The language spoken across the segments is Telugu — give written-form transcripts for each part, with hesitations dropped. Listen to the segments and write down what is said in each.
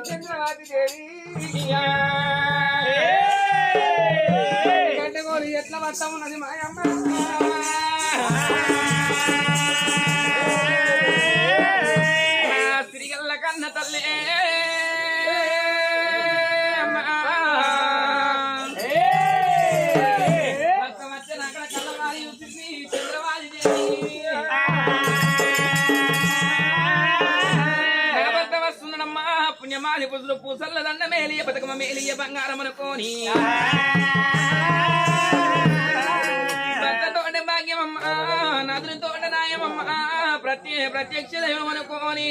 చంద్రవాతి దేవి గడ్డగోలు ఎట్లా వస్తా ఉన్నది మాయమ్మ సిరిగల్ల కన్న తల్లి పుణ్యమాలి పుజులు పూసల్ల దండ మేలియ బతుకమ్మ మేలియ బంగారం అనుకోని భక్తతోటి భాగ్యమమ్మ నదులతోటి నాయమమ్మ ప్రత్యక్ష దైవం అనుకోని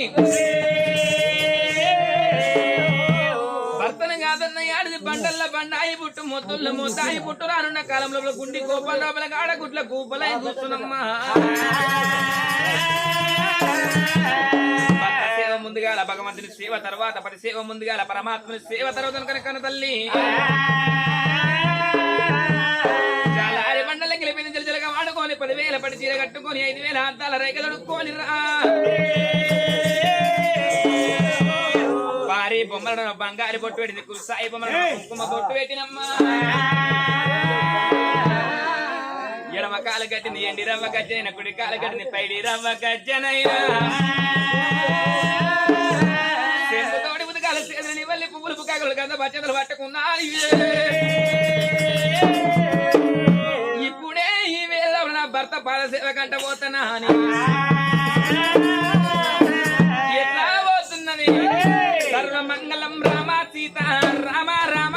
భర్తను కాదన్న యాడిది బండల్ల బండాయి పుట్టు మొత్తుల్లో మొత్తాయి పుట్టు రానున్న కాలంలో గుండి కోపల లోపల గాడ గుట్ల కూపలై చూస్తున్నమ్మా ముందుగాల భగవంతుని సేవ తర్వాత పరిసేవ ముందుగాల పరమాత్మని సేవ తర్వాత కనుక తల్లి చాలారి బండల గెలిపింది జలజలగా వాడుకొని 10,000 పడి చీర కట్టుకొని 5,000 అద్దాల రేఖలు అడుక్కొని భారీ బొమ్మలను బంగారు బొట్టు పెట్టింది కుసాయి బొమ్మలను కుంకుమ బొట్టు పెట్టినమ్మా ఎడమ కాలు కట్టింది ఎండి రవ్వ గజ్జనైన కుడి కాలు కట్టింది పైడి రవ్వ గజ్జనైనా తోడి బుద్ధకాల సేదని వల్లి పువ్వులు పుకాకులు కదా బచ్చదలు పట్టుకున్నా ఇప్పుడే ఈ వేళ నా భర్త పాదసేవ కంట పోతున్నా అని ఎట్లా పోతున్నది సర్వమంగళం రామ సీత రామ రామ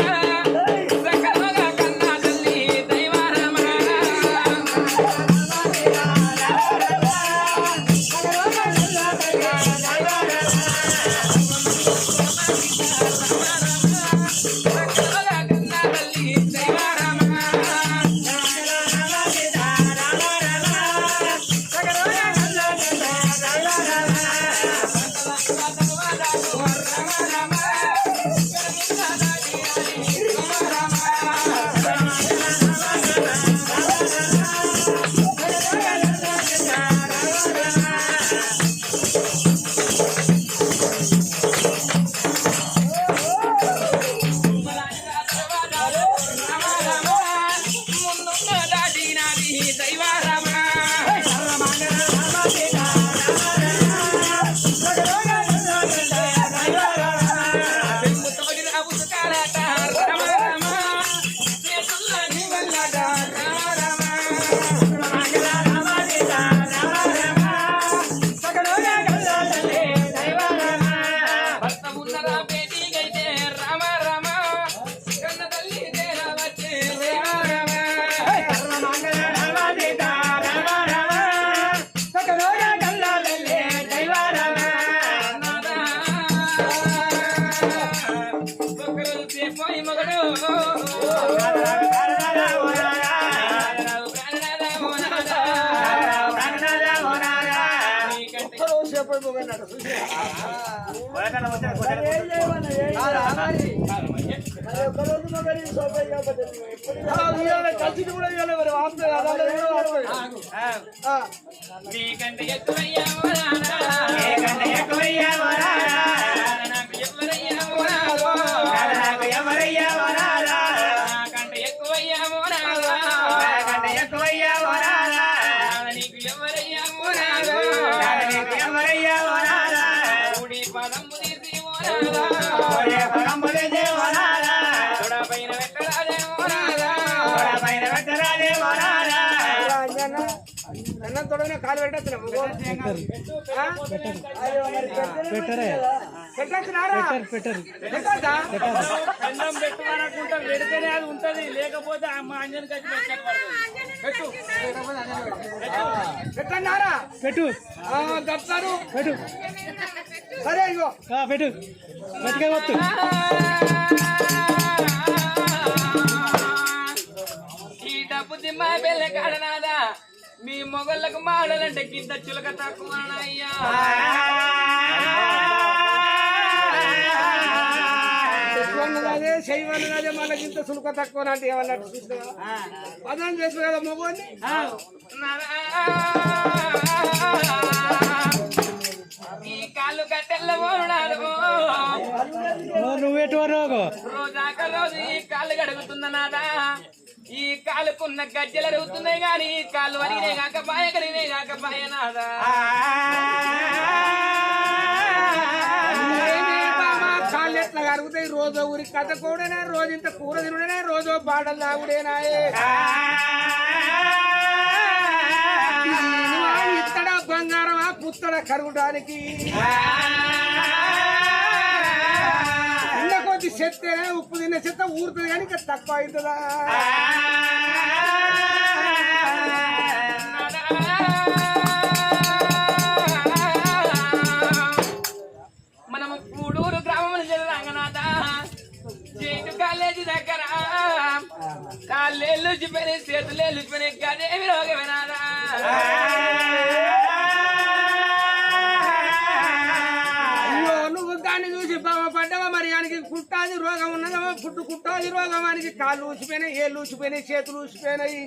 నీకంటే ఎక్కువయ్యా తొడనే కాలు పెడితేనే అది ఉంటది లేకపోతే మా అంజన్ కట్టి పెట్టన్నారా పెట్టు చెప్తారు పెట్టు సరే ఇగో పెట్టు పెట్టు ఈ డబ్బు దిమ్మా బెల్ల కాడనాదా మీ మొగళ్ళకు మాడాలంటే కింద చులక తక్కువ అయ్యా అదే చేయమన్నదే మనకింత సులుక తక్కువ అంటే ఏమన్నట్టు పదం చేసు కదా మొగోని ఈ కాళ్ళు కట్టెల్లబోనాడు నువ్వెటు రోగం రోజాక రోజు ఈ కాళ్ళు గడుగుతున్న నాదా ఈ కాలుకున్న గజ్జలు అరుగుతున్నాయి గాని ఈ కాళ్ళు అరిగినే కాక పాయ కరిగినే కాక పాయ నాదా కాళ్ళు ఎట్లా కరుగుతాయి రోజు ఊరి కథ కూడానే రోజు ఇంత కూర తినడే రోజు బాటలు తాగుడేనాయే ఇత్తడా బంగారమా పుత్తడ కరుగుడానికి కొద్ది చెత్తేనే ఉప్పు తిన్న చెత్త ఊరుతుంది కానీ ఇంకా తక్కువ అవుతుందా మనము కూడూరు గ్రామం రంగనాథ జైటు కాలేజీ దగ్గర కాళ్ళేళ్ళు చూపినాయి చేతులేళ్ళు చూపినాయి గదేమి రోగమేనాదా చూసి బావపడ్డావా మరి ఆయనకి కుట్టాది రోగం ఉన్నదా కుట్టాది రోగం ఆయనకి కాళ్ళు ఊసిపోయినాయి ఏళ్ళు ఊసిపోయినాయి చేతులు ఊసిపోయినాయి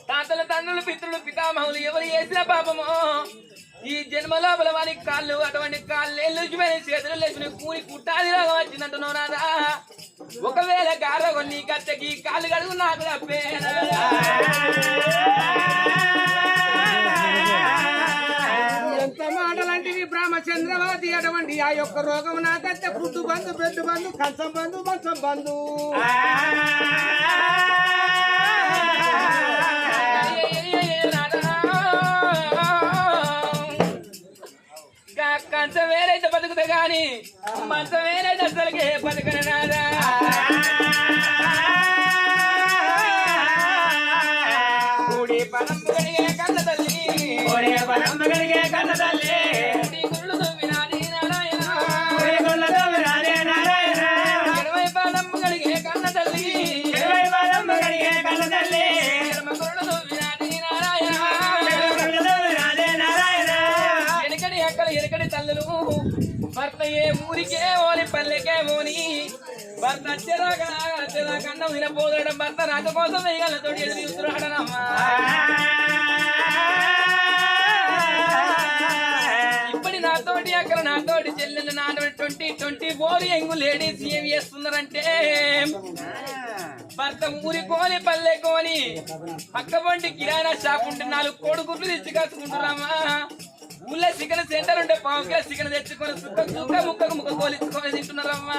తాతల తండ్రులు పితృలు పితామహులు ఎవరు చేసిన పాపమో ఈ జన్మ లోపల వారికి కాళ్ళు అటువంటి కాళ్ళు ఎల్లుచిపోయినాయి చేతులు లేచిపోయి కూలి కుట్టాది రోగం వచ్చిందంటున్నావు నాదా ఒకవేళ గారోగం నీ కచ్చకి కాళ్ళు కడుగు నాకు తప్పేనా ఎంత మాటలాంటివి బ్రహ్మచంద్రవాది అటువంటి ఆ యొక్క రోగం నాకైతే ఫుడ్ బంధు బెడ్ బంధు కంచం బంధు మంచం బంధు కంచం వేరైతే బతుకుతా గాని మంచం వేరైతే అసలుకే బతుకన నాదా కూడి పదం గడిగే కన్న తల్లి గుళ్ళు దువ్వినాది నారాయణ 20 పదం గడిగే కన్న తల్లి గుళ్ళు దువ్వినాది నారాయణ ఎనకడి అక్కడ ఎనకడి తల్లులు భర్త ఏ ఊరికే ఓని పల్లెకే ఓని భర్త వచ్చేదాకా అన్నం తినపోదడం భర్త రాక కోసం వేయగలతో ఎదురు చూస్తున్నాడనమ్మా ఇప్పటి నాతోటి అక్కడ నాతోటి చెల్లెలు నాతోటి 2024 యంగ్ లేడీస్ ఏం చేస్తున్నారంటే భర్త ఊరి కోని పల్లె కోని పక్కబండి కిరాణా షాప్ ఉంటే 4 కోడిగుడ్లు తెచ్చి కట్టుకుంటున్నామా ఊళ్ళో చికెన్ సెంటర్ ఉంటే పావుకిలో చికెన్ తెచ్చుకొని సుక్క ముక్కకు ముక్క కోలించుకొని తింటున్నారమ్మా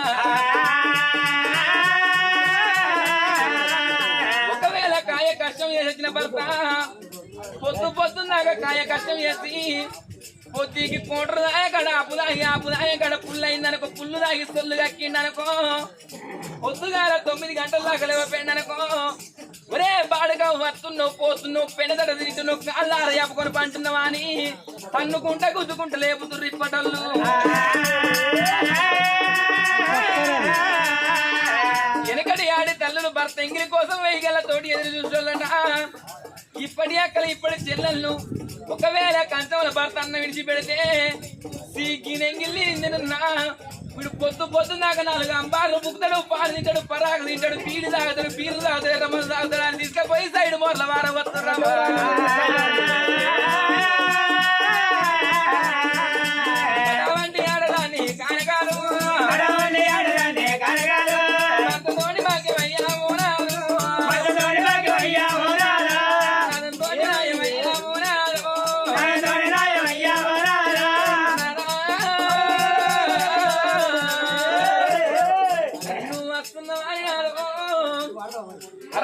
ఒకవేళ కాయ కష్టం చేసి వచ్చిన భర్త పొద్దున్నాక కాయ కష్టం చేసి పొద్దుకి కోటరు దాయకడ ఆపు దాయకడ పుల్లు అయిందనుకో పుల్లు దాగి సొల్లు కక్కిండనుకో పొద్దుగాల 9 గంటల దాకా లేవపోయిందనుకో ఒరే బాడుగా వస్తున్నావు పోతున్నావు పెనదట తింటున్నావు కాళ్ళార చెప్పుకొని పంటున్నావా అని తన్నుకుంటా గుద్దుకుంటా లేపుతుర్రు ఇప్పటోళ్ళు వెనకటి ఆడి తల్లులు భర్త ఎంగిలి కోసం వేయగలతోటి ఎదురు చూసుకోవాలట ఇప్పటి అక్కల ఇప్పటి చెల్లెళ్ళు ఒకవేళ కంచంలో భర్త అన్న విడిచిపెడితే సీకినెంగిల్లి నిన్న వీడు పొద్దున్నాక 4 అంబార్లు బుక్కుతాడు పాలు తింటాడు పరాకు తింటాడు పీడి తాగుతాడు పీరు తాగుతాడు రమ్మలు తాగుతాడు అని తీసుకుపోయి సైడ్ మోర్ల వారం వస్తారు అటువంటి ఆడదాన్ని కానకాలు భర్తతోని భాగ్యమయ్యా మోనాలు అదంతోని నాయమయ్యా మోనాలు నువ్వు వస్తున్నావా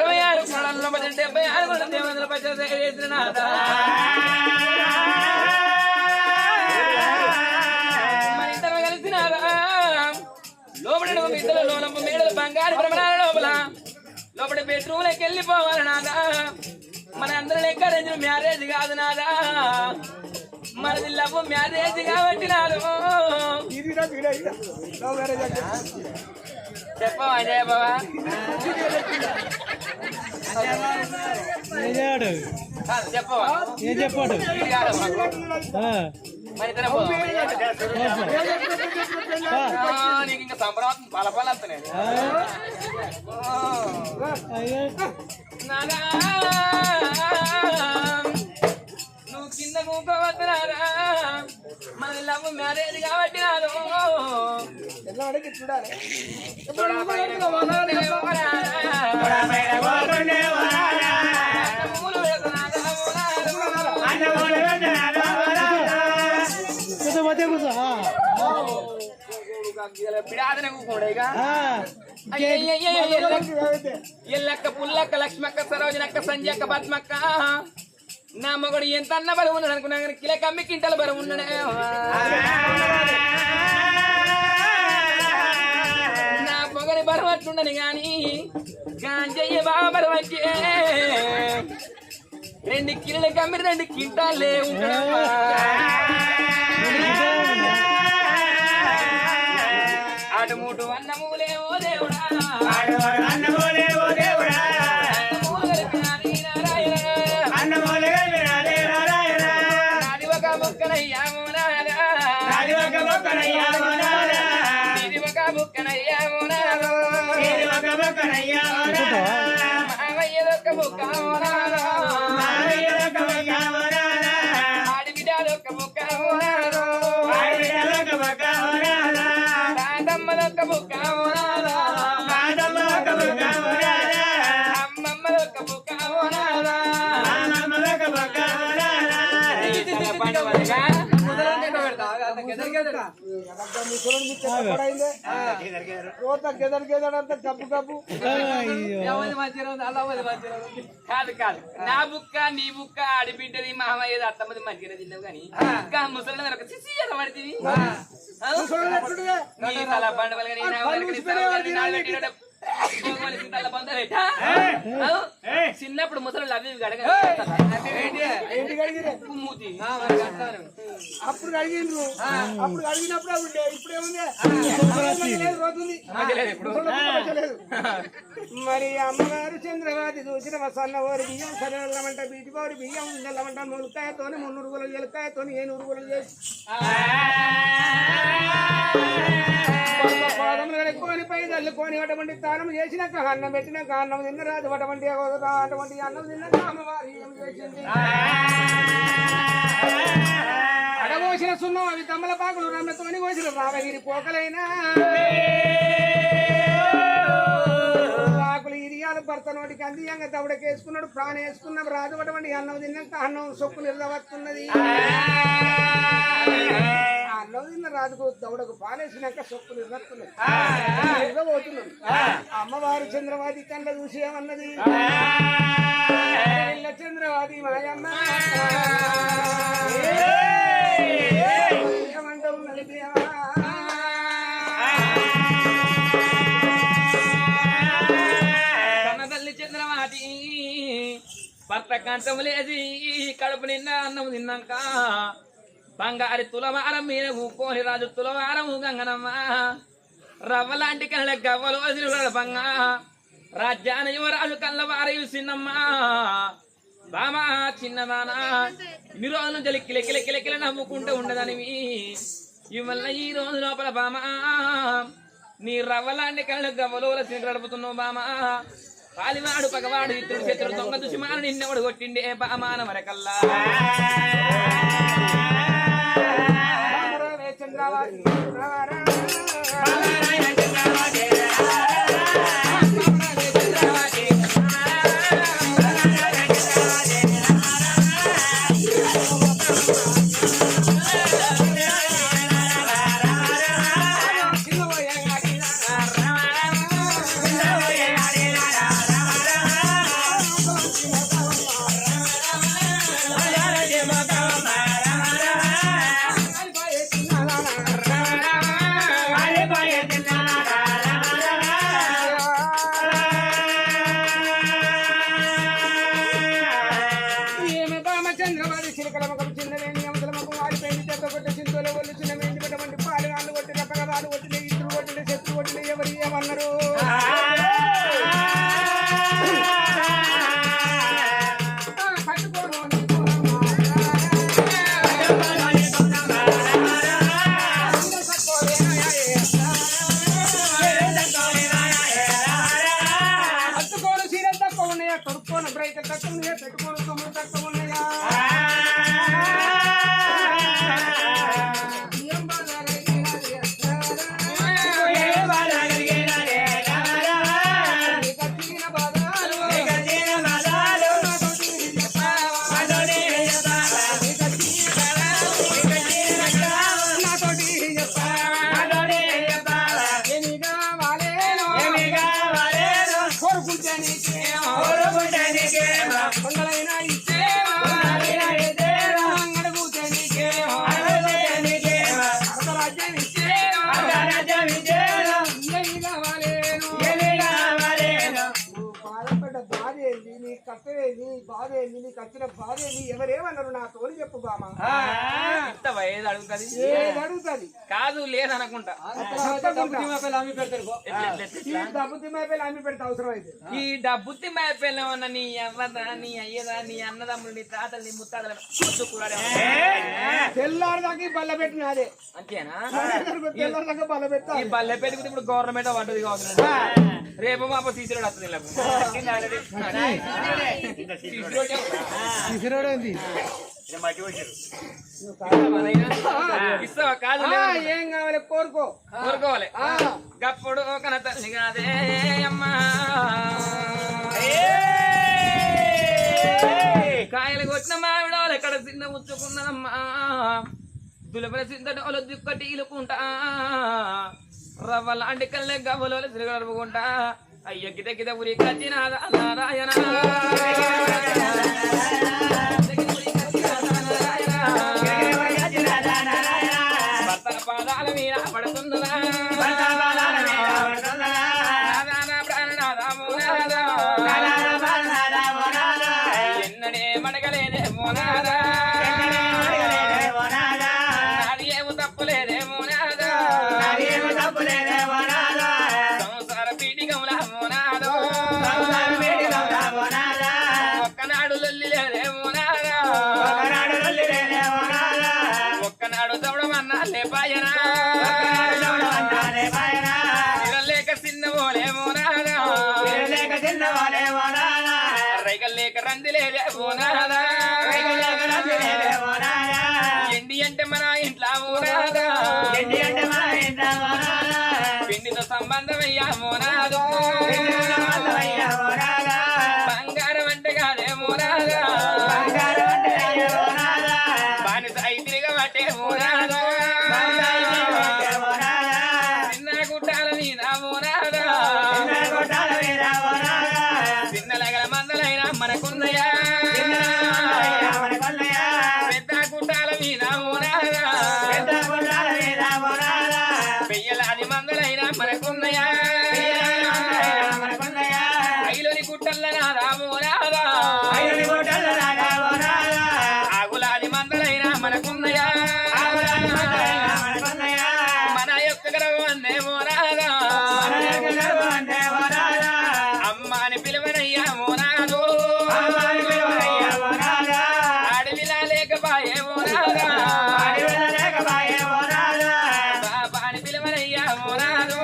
66 కొడల్లో 76 కొడ దేవేంద్ర పచ్చడి చేసిన నాదా మన ఇద్దరు కలిసినారా లోపల ఇద్దరు లోనంపు మేడలు బంగారు ప్రమాణాల లోపల బెడ్రూమ్లోకి వెళ్ళిపోవాలి నాదా మన అందరం ఎక్కడ మ్యారేజ్ కాదు నాదా మనది లవ్ మ్యారేజ్ కాబట్టి నాడు చెప్పవా జయ బాబా చెప్పాడు చెప్పవా ఏం చెప్పాడు మరి ఇతర నీకు ఇంకా సంబరం పలపాలు వస్తున్నాయి నానా నువ్వు కింద కూకోవద్దురారా మన లవ్ మ్యారేజ్ కాబట్టి నాదు ఎలా అడిగి చూడాలి బిడాదనే కూకోడేగా ఎల్లక్క పుల్లక్క లక్ష్మక్క సరోజనక్క సంజయక్క పద్మక్క నా మగడు ఎంత అన్న బరువు ఉన్నాడు అనుకున్నా కానీ కిలో కమ్మి కింటల బరువు ఉన్నాడే నా మొగడి బరువు అట్లుండని గాని గాంజయ్య బాబా బరువు వచ్చే 2 కిలోల కమ్మి 2 కింటాలే ఉంటాడు ఆటు మూటు అన్నమూలే ఓ దేవుడా కాదు కాదు నా బుక్క నీ బుక్క ఆడిబిడ్డది మామయ్య అత్తమ్మది మంచిగా తిన్నావు కానీ ఇంకా ముసలి ఒక సిసి ఎలా పడుతుంది చిన్నప్పుడు ముసలు అవి మూతి అప్పుడు అడిగిండ్రు అప్పుడు అడిగినప్పుడు ఇప్పుడేముంది మరి అమ్మగారు చంద్రవాది చూసిన సన్న ఓరి బియ్యం సరళమంట బీటిపోరి బియ్యం నెల్లమంట ములకాయతో 300 గులు ఎలకాయతో 700 గులు చేసి పాదములు పై తల్లుకొని అటువంటి తానం చేసినాక అన్నం పెట్టినాక అన్నం తిన్నరాదు అటువంటి అటువంటి అన్నం తిన్నాక అమ్మవారి ఏం చేసింది అడగోసిన సున్నం అవి తమ్మలపాకులు రమ్మతోని కోసిన రామగిరి పోకలైనా ఆకులు ఇరియాలు భర్త నోటికి అందియంగా దవడకేసుకున్నాడు ప్రాణం వేసుకున్నాం రాదు అటువంటి అన్నం తిన్నాక అన్నం సొక్కు నిలవస్తున్నది అన్నం తిన్న రాజుకు దవడకు పాలేసినాక సొక్కు నిలబోతున్నాడు అమ్మవారు చంద్రవాది కండ చూసి ఏమన్నది చంద్రవాది మాయమ్మ ఏమంటావు నలిపియవా కన్నతల్లి చంద్రవాది భర్త కంచం లేచి కడుపు నిండా అన్నం తిన్నాక బంగారి తులవారం మీద ఊకోని రాజు తులవారము గంగనమ్మ రవ్వలాంటి కళ్ళ గవ్వలు వదిలిబంగా రాజ్యాన యువరాజు కళ్ళవారు చిన్నమ్మ బామా చిన్నదానా మీరు రోజు నుంచి కిలకిల నవ్వుకుంటూ ఉండదనివి ఇవల్ల ఈ రోజు లోపల బామా నీ రవ్వలాంటి కళ్ళ గవ్వలు గడుపుతున్నావు బామా పాలివాడు పగవాడు ఇతరుడు చేతుడు దొంగ దుష్మాను నిన్నెవడు కొట్టిండే బామాన మరకల్లా చంద్రవాది బతుకమ్మ తక్కువన్నయ్యా బాధేంది నీకు వచ్చిన బాధేంది ఎవరేమన్నారు నా తోని చెప్పు బామ ఇంత వయసు అడుగుతుంది ఏది అడుగుతుంది కాదు లేదనుకుంటా డబ్బు తిమ్మైపోయి అమ్మి పెడితే అవసరం అయితే ఈ డబ్బు తిమ్మైపోయిన ఉన్న నీ అవ్వదా నీ అయ్యదా నీ అన్నదమ్ములు నీ తాతలు నీ ముత్తాతలు తెల్లారిదాకా బల్ల పెట్టిన అదే అంతేనా తెల్లారిదాకా బల్ల పెట్టా ఈ బల్లె పెట్టుకుంటే ఇప్పుడు గవర్నమెంట్ వంటది కావచ్చు రేపు మాప సీసీరోడ్ వస్తుంది ఇస్తావా కాదు ఏం కావాలి కోరుకో కోరుకోవాలి గప్పుడు కన తల్లి కాదే అమ్మా కాయలు కొట్టిన మావిడోలు ఎక్కడ చిన్న ముచ్చుకున్నదమ్మా దులపల చింతటోలు దిక్కటి ఇలుకుంటా రవ్వలాంటి కళ్ళే గవ్వలో తిరగలుపుకుంటా అయ్య గిద గిద ఉరి కచ్చినాదా నారాయణ భర్త పాదాల మీద పడుతుందా ఎన్నడే మడగలేదే మోనాదా నాది ఏమో తప్పులేదే మోనాదా సంసార పీడిగముల మోనాదో ఒక్కనాడు లొల్లి లేదే మోనాదా ఒక్కనాడు దవడమన్నా లేపాయనా లేక చిన్న పోలే మోనాదా రైగల్ లేక రంది లేదే మోనాదా ఎండి అంటే మన ఇంట్లో మోనాదా పిండితో సంబంధమయ్యా మోనాదు బంగారం అంటే కాదే మోనాదా బానిస ఐతిరిగా పట్టే మోనాదా చిన్న గుట్టాల మీద మోనాదా చిన్నలగల మందలైనా మనకున్నయా పెద్ద గుట్టాల మీద మోనాదా పెయ్యలాది మందులైనా మనకున్నయా ఐలోని గుట్టల్ల నాదా మోనాదా ఆగులాది మందులైనా మనకున్నయా మన యొక్క గర్వం అందే మోనాదా అమ్మ అని పిలువనయ్యా మోనాదు అడవిలా లేకపాయే మోనాదా బాబా అని పిలువనయ్యా మోనాదు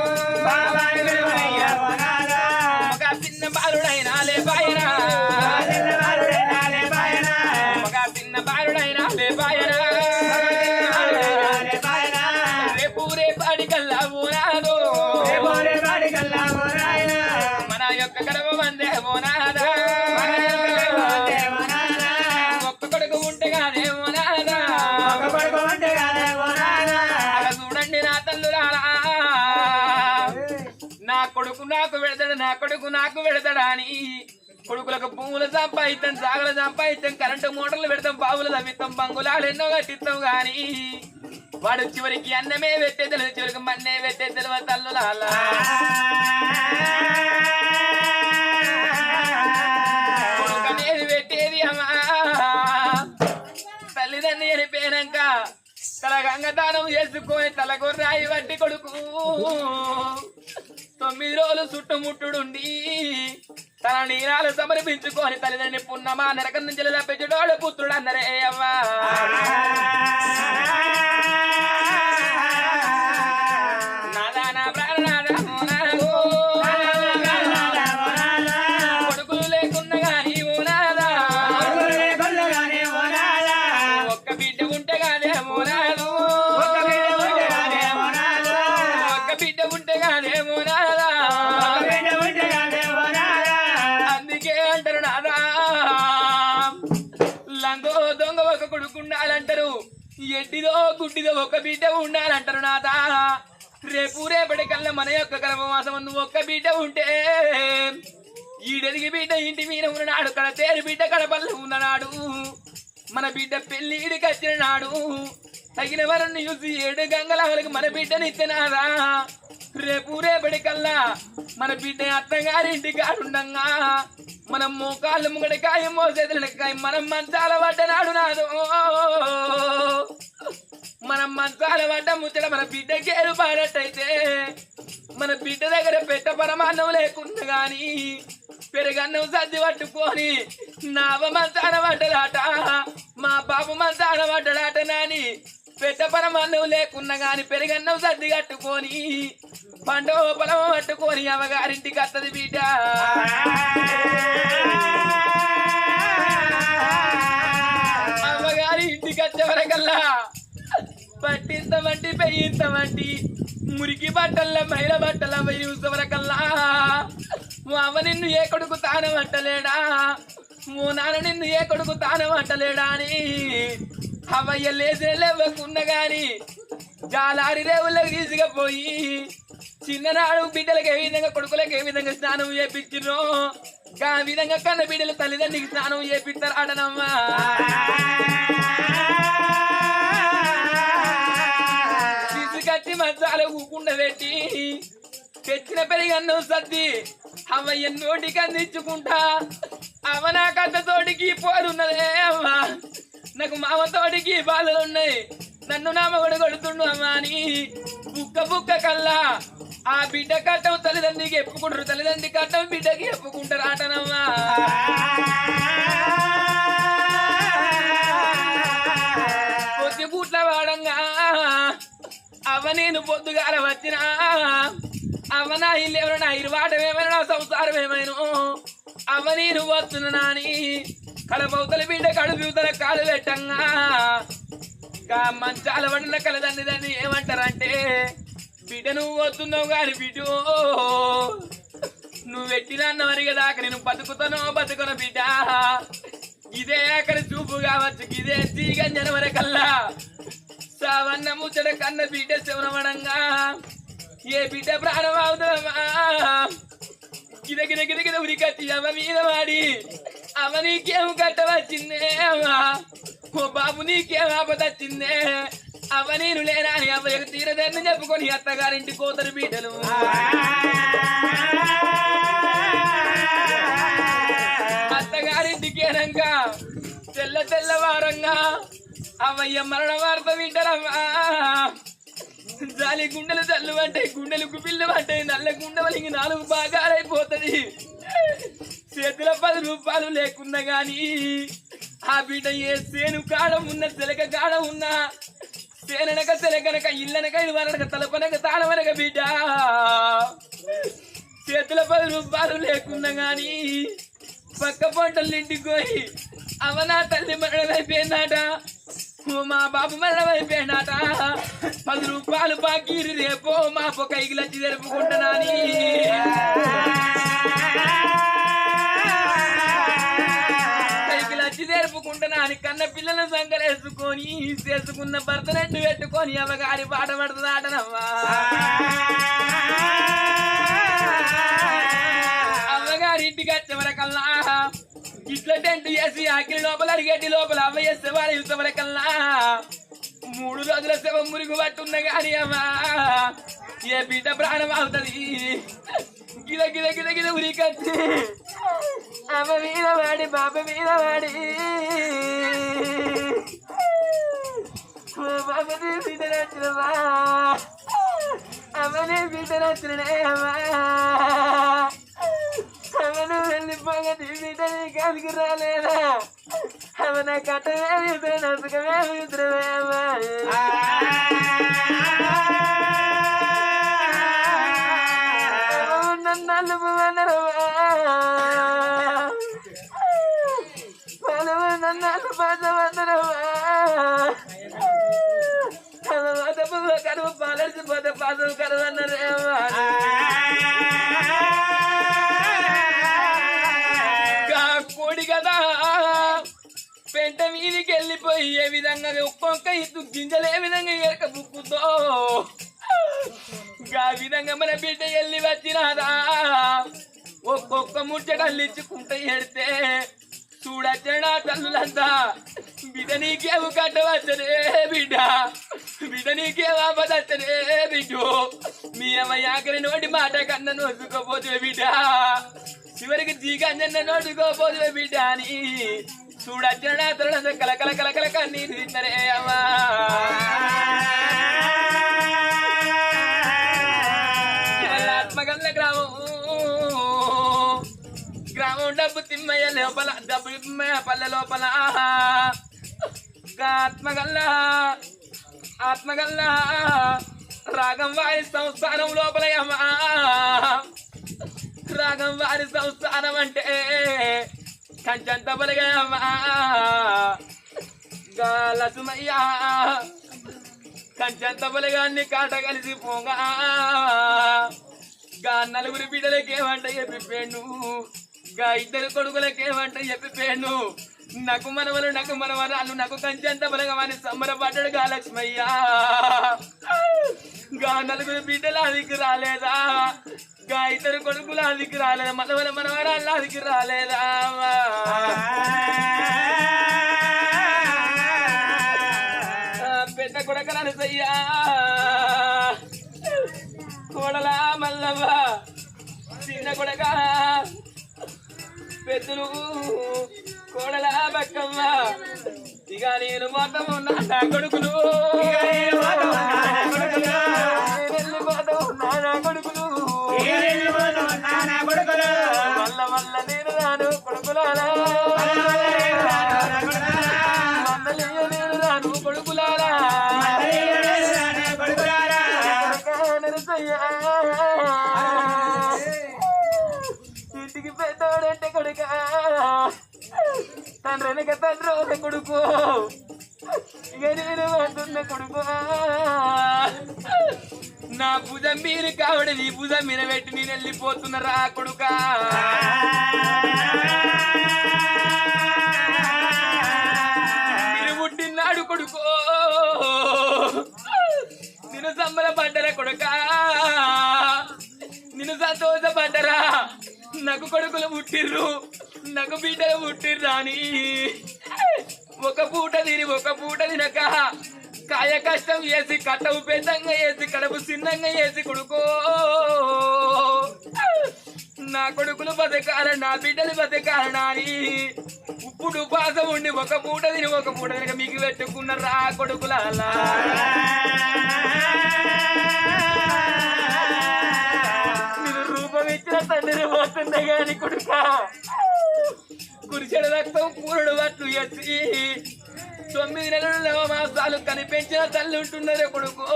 ఒక చిన్న బాలుడైనా లేపాయనా ఒక చిన్న బాలుడైనా లేపాయనా రేపు రేపాడి కల్లా మోనాదు మన యొక్క గర్వం అందే మోనాదా ఒక్క కొడుకు ఉంటే కాదే మోనాదా అలా చూడండి నా తల్లులారా నా కొడుకు నాకు పెడతాడు నా కొడుకు నాకు పెడతాడా అని కొడుకులకు పువ్వులు సంపాదిస్తాం సాగులు సంపాదిస్తాం కరెంటు మోటార్లు పెడతాం బావులు తవ్విస్తాం బంగులాలు ఎన్నో కట్టిస్తాం గాని వాడు చివరికి అన్నమే పెట్టే తెలియదు చివరికి మన్నే పెట్టే తెలియదు తల్లులాలా కొడుకు అనేది పెట్టేది అమ్మా తల్లిదండ్రి చనిపోయినాక తల గంగదానం చేసుకొని తలకు రాయి వట్టి కొడుకు 9 రోజులు చుట్టుముట్టుడుండి తన నీరాలు సమర్పించుకొని తల్లిదండ్రి పున్నమా నరకం నుంచి తప్పించుడోడు పుత్రుడు అన్నరే అమ్మా నాదానా ప్రాణనాదా మోనాదో కొడుకులు లేకున్నా గాని మోనాదా ఒక కొడుకు ఉండాలంటారు, ఎడ్డిదో గుడ్డిదో ఒక బిడ్డ ఉండాలంటారు. నాదా రేపటి కల్లా మన యొక్క గర్భమాసం నువ్వు ఒక్క బిడ్డ ఉంటే ఈడెదిగి బిడ్డ ఇంటి మీద ఉన్ననాడు, కడ తేరు బిడ్డ కడపల్లి ఉన్ననాడు, మన బిడ్డ పెళ్లిడికి వచ్చిన నాడు తగిన వారిని చూసి 7 గంగల వరకు మన బిడ్డనిచ్చినారా. రేపటి కల్లా మన బిడ్డ అత్తగారింటి కాడుండంగా మనం మోకాళ్ళు ముంగడికాయ మోసేదలకాయ మనం మంచాల పడ్డనాడు నాడు, మనం మంచాల పడ్డ ముచ్చట మన బిడ్డకి ఏర్పాడట్టయితే మన బిడ్డ దగ్గర పెట్ట పరమాన్నం లేకుండా గాని పెరుగన్నం సర్ది పట్టుకొని నావ మంచాన పడ్డదాట, మా బాబు మంచాన పడ్డడాట నాని పెట్ట పరమాన్నం లేకున్నా గాని పెరుగన్నం సర్ది కట్టుకొని పండో పొలం పట్టుకొని అమ్మగారింటికి వస్తది బిడ్డ. అమ్మగారి ఇంటికి వచ్చే వరకల్లా పట్టింతమంటి పెయ్యింతమంటి మురికి బట్టల మైల బట్టల చూసేవరకల్లా అవ్వ నిన్ను ఏ కొడుకు తానం అంటలేడా, ఓ నాన్న నిన్ను ఏ కొడుకు తానం అంటలేడా అని అవయ్య లేకున్నా గాని జాలారి రేవులకు తీసుకుపోయి చిన్ననాడు బిడ్డలకు ఏ విధంగా కొడుకులకు ఏ విధంగా స్నానం చేపించినో ఆ విధంగా కన్న బిడ్డలు తల్లిదండ్రికి స్నానం చేపిస్తారు ఆడనమ్మా. తీసుకచ్చి మసాల ఊకుండా పెట్టి తెచ్చిన పెరిగన్నం సర్ది అవయ్య నోటికి అందించుకుంటా అవ నా కథ తోటికి పోలున్నదే అమ్మా, నాకు మామ తోటికి బాధలు ఉన్నాయి, నన్ను నా మగడు కొడుతుండు అమ్మా అని బుక్క కల్లా ఆ బిడ్డ కట్టం తల్లిదండ్రికి ఎప్పుకుంటారు, తల్లిదండ్రి కట్టం బిడ్డకి ఎప్పుకుంటారు ఆటనమ్మా. కొద్ది పూట్ల వాడంగా అవ నేను పొద్దుగాల వచ్చినా అవ నా ఇల్లు ఎవరు నా ఇరువాటం ఏమైనా నా సంసారం ఏమైనా అవ నేను వస్తున్నా నాని కడపవుతల బిడ్డ కడుపుతల కాలు పెట్టంగా మంచాల పడిన కలదండి దాన్ని ఏమంటారంటే బిడ్డ నువ్వు వస్తున్నావు గాని బిడ్డ నువ్వు పెట్టిన అన్నవరిగా దాకా నేను బతుకును బిడ్డ, ఇదే అక్కడ చూపు కావచ్చు ఇదే తీగంజన వరకల్లా సావన్న ముచ్చట కన్న బిడ్డ శవనమడంగా ఏ బిడ్డ ప్రాణం అవుతుందమ్మా. గిద ఉరికత్తి అమ్మ మీద వాడి అమ్మ నీకేం కట్ట వచ్చిందే అమ్మా, ఓ బాబు నీకేం ఆపదచ్చిందే అవ్వ నేను లేనా అని అవ్వ తీరదని చెప్పుకొని అత్తగారింటి కోతరు బిడ్డలు. అత్తగారింటికి ఏనంక తెల్లవారంగా అవయ్య మరణ వార్త వింటారమ్మా. జాలి గుండెలు జల్లు అంటే గుండెలకు పిల్లు అంటే నల్ల గుండె వలిగి 4 భాగాలైపోతుంది. చేతుల 10 రూపాయలు లేకున్నా గాని ఆ బిడ్డ ఏ సేను కాడ ఉన్న తెలక కాడ ఉన్నా సేననక తెలకనక ఇల్లనక ఇవనక తలపనక తాళవనక బిడ్డ చేతుల 10 రూపాయలు లేకున్నా గాని పక్క పంటలు ఇంటికి పోయి అవ నా తల్లి మరణమైపోయిందాట, మా బాబు మరణమైపోయినాట, 10 రూపాయలు బాకీరు రేపో మా పొక్కకి లచ్చి జరుపుకుంటున్నాని కైకి లచ్చి జరుపుకుంటున్నా అని కన్న పిల్లల సంకరేసుకొని చేసుకున్న భర్తనట్టు పెట్టుకొని అవగారి పాట పడుతుందాటనమ్మా. అవ్వగారింటికి వచ్చే వరకల్లా ఇట్లా టెంట్ చేసి ఆకిలి లోపల అడిగేటి లోపల అవ్వ చేస్తే వాళ్ళు ఇస్తే వరకల్లా 3 రోజుల శవం మురుగు పట్టున్న గాని అమ్మా ఏ బిడ్డ ప్రాణం అవుతుంది. గిద ఉరికచ్చి అమ్మ మీద వాడి బాబ మీద వాడి బాబని బిడ్డ నచ్చినమ్మా, అమ్మని బిడ్డ నచ్చిననే అమ్మా, అమ్మను వెళ్ళిపోగా నీ బిడ్డ నీ కాదికి రాలేదా అమ్మ నా కట్టమే విద్ర నసుకమే విద్రమే అమ్మా. నన్ను నన్ను కరువు పాలడిచిపోతే పాదం కరువు అన్నారేమా. కోడి కదా పెంట మీదికి వెళ్ళిపోయి ఏ విధంగా ఒక్కొక్క ఇత్తు గింజలు ఏ విధంగా ఎరక బుక్కుతో ఆ విధంగా మన బిడ్డ వెళ్ళి వచ్చినాదా ఒక్కొక్క ముచ్చటల్లు ఇచ్చుకుంటే ఎడితే చూడచ్చనా తల్లులంతా బిడ్డ నీకేవు కట్టవచ్చనే బిడ్డ బిడ్డ నీకేవు ఆపదచ్చనే బిడ్డు మీ అమ్మాయి ఆఖరి నోటి మాట కన్నా నోసుకోపోతువే బిడ్డ చివరికి జీగన్న నోటుకోపోతువే బిడ్డ అని చూడచ్చనా తల్లులంతా కలకల కలకల కన్నీరు తింటరే అమ్మా ఆత్మగల్ల గ్రామం డబ్బు తిమ్మయ్య లోపల డబ్బు తిమ్మయ్య పల్లె లోపల ఆత్మగల్ల రాగం వారి సంస్థానం లోపల రాగం వారి సంస్థానం అంటే కంచంత బలగమ్మా లసుమయ్య కంచంత బలగాన్ని కాట కలిసి పోగా గా నలుగురు బిడ్డలకేమంట చెప్పిపోయాను గా ఇద్దరు కొడుకులకేమంట చెప్పిపోయాను నాకు మనవరాలు నాకు కంచెంత బలగమని సంబరపడ్డాడు గా లక్ష్మయ్య గా నలుగురు బిడ్డలు అదికి రాలేదా గా ఇద్దరు కొడుకులు అదికి రాలేదా మనవరాళ్ళు అదికి రాలేదా పెద్ద కొడకలను సయ్యా కోడలా మల్లవ్వ చిన్న కొడక పెద్దలు కోడలా బక్కమ్మ ఇక నేను మొత్తం ఉన్నా నా కొడుకులు మల్ల మల్ల నేను రాను కొడుకులారా నేను రాను కొడుకులారా ఇంటికి పెద్దోడంటే కొడుక తండ్రినక తండ్రి కొడుకు ఇక నేను అంటున్న కొడుకు నా భుజం మీరు కావడ నీ భుజం మీద పెట్టి నేను వెళ్ళిపోతున్నారా కొడుక నేను పుట్టినాడు కొడుకు నిన్ను సంబరపడ్డరా కొడుక నిన్ను సంతోషపడ్డరా నాకు కొడుకులు పుట్టిర్రు నాకు బిడ్డలు పుట్టిర్రా అని ఒక పూట తినక కాయ కష్టం వేసి కట్టవు పెద్దంగా వేసి కడుపు చిన్నంగా వేసి కొడుకో నా కొడుకులు బతకాల నా బిడ్డలు బతకాలనా అని ఇప్పుడు పాస ఉండి ఒక పూట తినక మీకు పెట్టుకున్నారా కొడుకులాలా ఇచ్చిన తండ్రి పోతుండే గాని కొడుక కురిచెడు రక్తం కూరడు వట్లు ఎత్తి 9 నెలలు 9 మాసాలు కనిపించిన తల్లి ఉంటున్నదే కొడుకు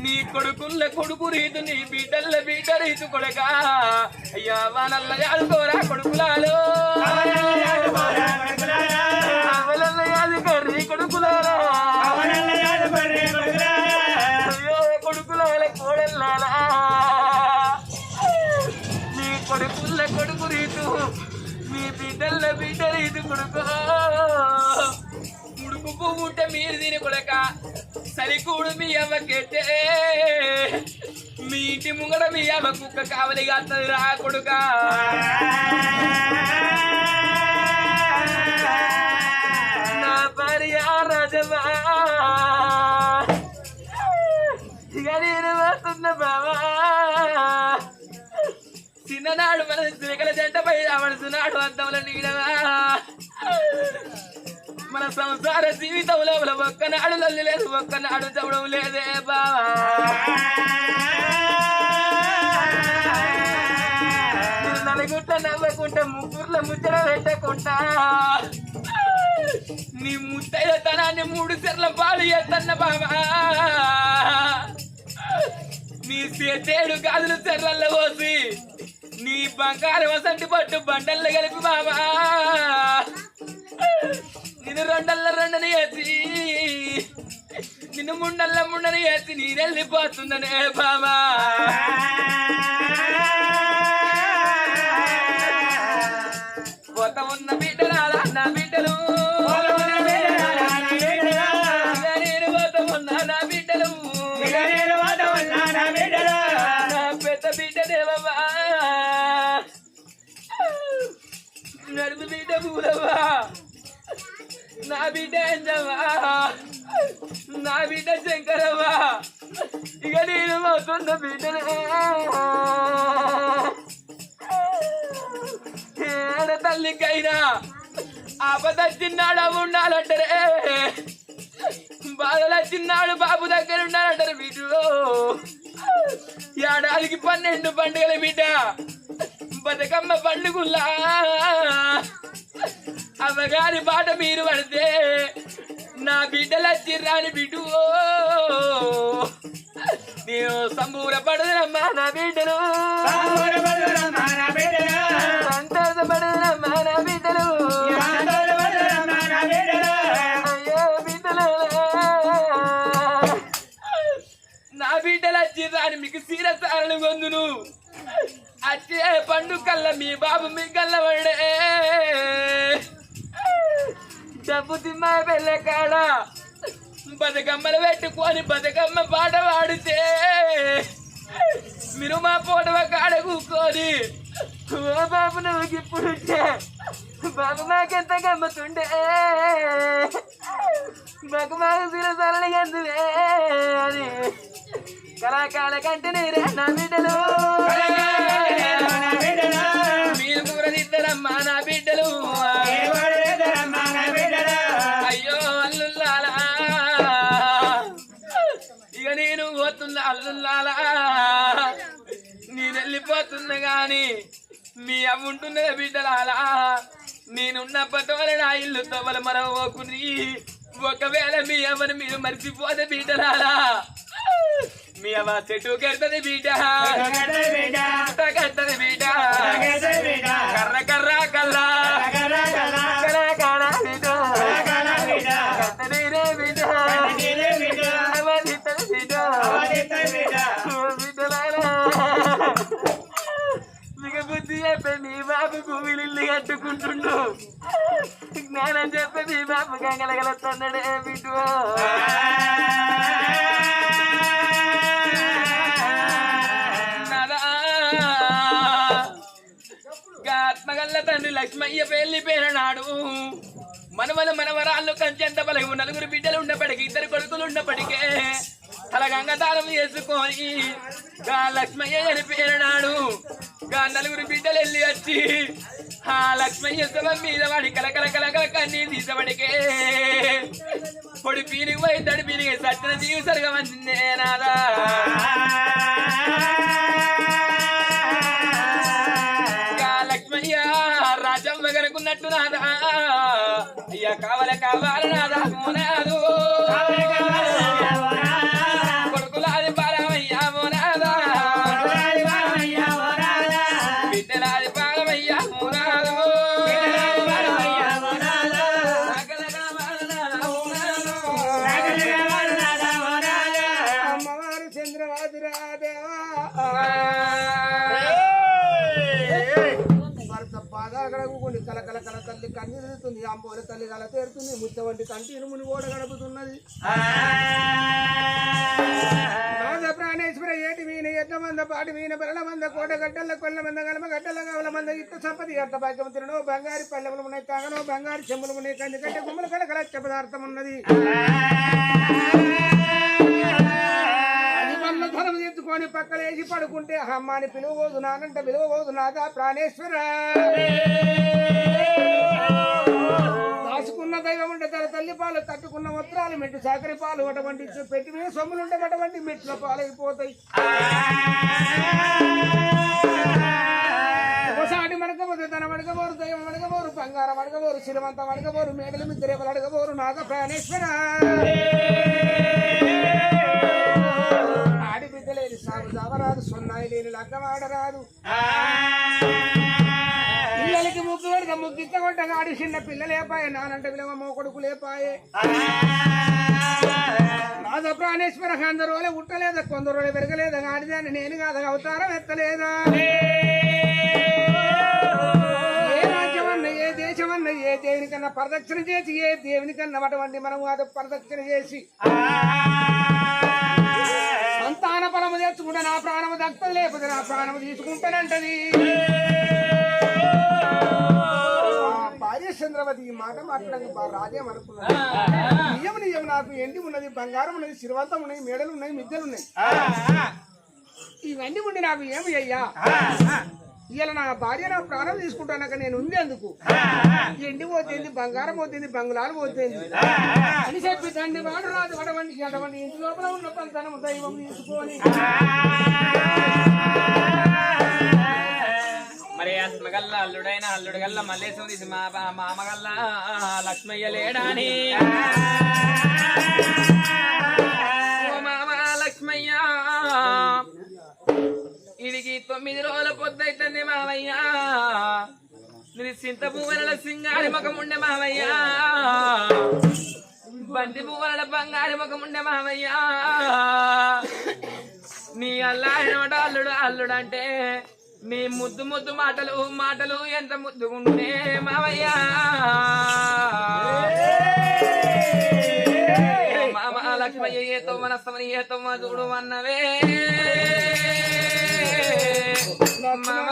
నీ కొడుకుల్ల కొడుకు రీతు నీ బిడ్డల్ల బిడ్డ రీతు కొడుక అయ్యా వానల్ల యాదుకోరా కొడుకులాలో అవలల్ల యాదు కర్రీ కొడుకులారా కొడుకులాల కోడల్లాలా నీ కొడుకుల్ల కొడుకు రీతు మీ బిడ్డల్ల బిడ్డ రీతు కొడుకు ఉడుకు పువ్వుంటే మీరు తిని కొడక సరికూడు మీ అవ్వకెట్టే మీ ఇంటి ముంగడ మీ అవ్వ కుక్క కావలి కాస్తుంది రా కొడుక నా భార్య రాజవా ఇక నేను వస్తున్న బావా చిన్ననాడు మన శ్రీకల జంటపై అవడుచున్నాడు అద్దంలో నీడవా మన సంసార జీవితంలో ఒక్కనాడు లల్లి లేదు ఒక్కనాడు చవడం లేదే బావా నలుగుట్ల నవ్వకుంటా ముగ్గుర్ల ముచ్చట పెట్టకుంటా నీ ముత్తైద తనాన్ని 3 సెర్ల పాలు ఎత్తన్న బావా నీ సేతేడు గాజులు చెర్రల్లో పోసి నీ బంగారం వసంటి పట్టు బండల్లో కలిపి బాబా నిన్ను 2 వేసి నిన్ను ముండని వేసి నేనెళ్ళిపోతుందనే బాబా పోత ఉన్న బిడ్డలారా నా బిడ్డలు నేను పోత ఉన్నా నా బిడ్డలు నా పెద్ద బిడ్డ దేవమ్మా నడుము బిడ్డ పూలవ్వా నా బిడ్డ అంజవ్వా నా బిడ్డ శంకరవ్వా ఇక నేను పోతున్న బిడ్డలే ఏడ తల్లికైనా ఆపద చిన్నాడు ఉండాలంటారే బాధల చిన్నాడు బాబు దగ్గర ఉండాలంటారు బిడ్డ ఏడాదికి 12 పండుగల బిడ్డ బతుకమ్మ పండుగల్లా అమ్మగారి బాట మీరు పడితే నా బిడ్డల చిర్రాని బిడ్డు నేను సంబూరపడదమ్మా నా బిడ్డలు సంతోషపడదమ్మా నా బిడ్డలు అయ్యో బిడ్డలు నా బిడ్డల చిర్రాని మీకు సీరసారలు గొందును అచ్చే పండు కల్ల మీ బాబు మీ కల్లవడే డబ్బు తిమ్మా వెళ్ళ కాడ బతుకమ్మలు పెట్టుకొని బతుకమ్మ పాట పాడితే మీరు మా పోటవ కాడ కూకొని ఓ బాబు నువ్వు ఇప్పుడు బాబు మాకెంత గమ్మతుండే మాకు శిరసాలని అందువే అని కళాకాల కంటే నీరే నా బిడ్డలు మీరు కూడా తిద్దరమ్మా నా బిడ్డలు అయ్యో అల్లుల్లాలా ఇక నేను పోతున్నా అల్లుల్లాలా నేను వెళ్ళిపోతున్నా గాని మీ అమ్మ ఉంటున్నదా బిడ్డలాలా నేనున్న పతోల నా ఇల్లు తవ్వలు మరవకుని ఒకవేళ మీ అమ్మని మీరు మర్చిపోతే బిడ్డలాలా మీ అమ్మ చెట్టు కడుతుంది బిడ్డ కడుతుంది బిడ్డ కర్ర కర్ర కల్లా కర్ర కర్ర బిడ్డ కత్తనీరే బిడ్డ అవధిత్తది బిడ్డ బిడ్డలారా మీకు బుద్ధి చెప్పే మీ బాబు భూమిని కట్టుకుంటుండు జ్ఞానం చెప్పే మీ బాబు గంగలగలుగుతున్నాడే బిడ్డ ఆత్మగల్ల తండ్రి లక్ష్మయ్య పెళ్లిపోయిన నాడు మనవల మనవరాళ్ళు కంచెంత బలగు 4 బిడ్డలు ఉన్నప్పటికీ 2 కొడుకులు ఉన్నప్పటికే అలా గంగదానం చేసుకొని లక్ష్మయ్య చనిపోయిన నాడు 4 బిడ్డలు వెళ్ళి వచ్చి ఆ లక్ష్మయ్య శవం మీద వాడి కలకల కలకల కన్నీ తీసబడికే పొడి పీనికి పోయి తడి పీనికి సచ్చిన జీవి సరిగమంది నాదా రాజమ్మ కనుకున్నట్టు నాదా అయ్యా కావాలి నాదా మోనాదు కొడుకులాది పాలమయ్యా మోనాదా బిడ్డలాది పాలమయ్యా మోనాదు అమ్మవారు చంద్రవాది రాదేవా పాదాగడగుని కలకల కల తల్లి కన్నీరుతుంది అంబోల తల్లి కల తేరుతుంది ముత్త వంటి కంటి ఇనుముని ఓడ గడుపుతున్నది ప్రాణేశ్వర ఏటి వీణ ఎట్ల మంద పాటి వీణ బెరల మంద కోట గడ్డల కొల్ల మంద గలమ గడ్డల గవల మంద ఇట్ట సంపతి అట్ట భాగ్యం తినో బంగారి పల్లెములు ఉన్నాయి తాగనో బంగారు చెంబులు ఉన్నాయి కందికంటే గుమ్మల కల కలచ్చ పదార్థం ఉన్నది ధనం తెచ్చుకొని పక్కలేసి పడుకుంటే అమ్మాని పిలువబోదు నానంట పిలువబోదు నాదా ప్రాణేశ్వర దాచుకున్న దైవం ఉంటే తన తల్లి పాలు తట్టుకున్న వస్త్రాలు మెట్టు సాకరి పాలు అటువంటి పెట్టి మీద సొమ్ములుంటే అటువంటి మెట్ల పాలైపోతాయి ఒకసారి మడకపోతే తన మడకపోరు దైవం మడకపోరు బంగారం అడగబోరు శిలవంతం అడగబోరు మేడలు మిద్దరేపలు అడగబోరు నాద ప్రాణేశ్వర ఆడిబిడ్డలేని సాగు జావరాదు సొన్నాయి లేని లగ్గమాడరాదు పిల్లలకి ముగ్గు పెడతా ముగ్గిచ్చగొట్టగా ఆడి చిన్న పిల్లలేపాయే నానంటే విలువ మోకొడుకు లేపాయే నాద ప్రాణేశ్వర అందరోలే ఉట్టలేదా కొందరోలే పెరగలేదా ఆడిదాన్ని నేను కాదా అవతారం ఎత్తలేదా ఏ రాజ్యం అన్న ఏ దేవుని కన్నా ప్రదక్షిణ చేసి ఏ దేవుని కన్నా అటువంటి మనం అది ప్రదక్షిణ చేసి సంతాన బలము తెచ్చుకుంటే నా ప్రాణము దక్కదు లేకపోతే నా ప్రాణము తీసుకుంటానంటది భార్య చంద్రవతి. ఈ మాట మాట్లాడడానికి రాజేమనుకున్నాను. నిజం నాకు ఎండి ఉన్నది, బంగారం ఉన్నది, శిరవంతం ఉన్నాయి, మేడలు ఉన్నాయి, మిద్దెలు ఉన్నాయి. ఇవన్నీ ఉండి నాకు ఏమి అయ్యా ఇలా నా భార్య నా ప్రాణం తీసుకుంటానక నేను ఉంది అందుకు ఎండి పోతుంది, బంగారం పోతుంది, బంగ్లాలు పోతుంది అని చెప్పి తండ్రి వాడు రాదు అటువంటి అటువంటి ఇంటి లోపల ఉన్న పంతనం దైవం తీసుకొని మరి అస్మగల్ల అల్లుడైన అల్లుడు గల్ల మల్లేశం తీసి మా మామగల్ల లక్ష్మయ్య లేడాని మామ లక్ష్మయ్య ఇడికి 9 రోజుల పొద్దైతుంది మామయ్య. నీ చింత పువ్వుల సింగారి ముఖముండే మామయ్య, బంతి పువ్వుల బంగారి ముఖముండే మామయ్య. నీ అల్లాయనమాట అల్లుడు అల్లుడు అంటే నీ ముద్దు ముద్దు మాటలు ఎంత ముద్దుగుండే మామయ్య. మామ లక్ష్మయ్య ఏతో మనస్తమని ఏతో చూడు అన్నవే మామ.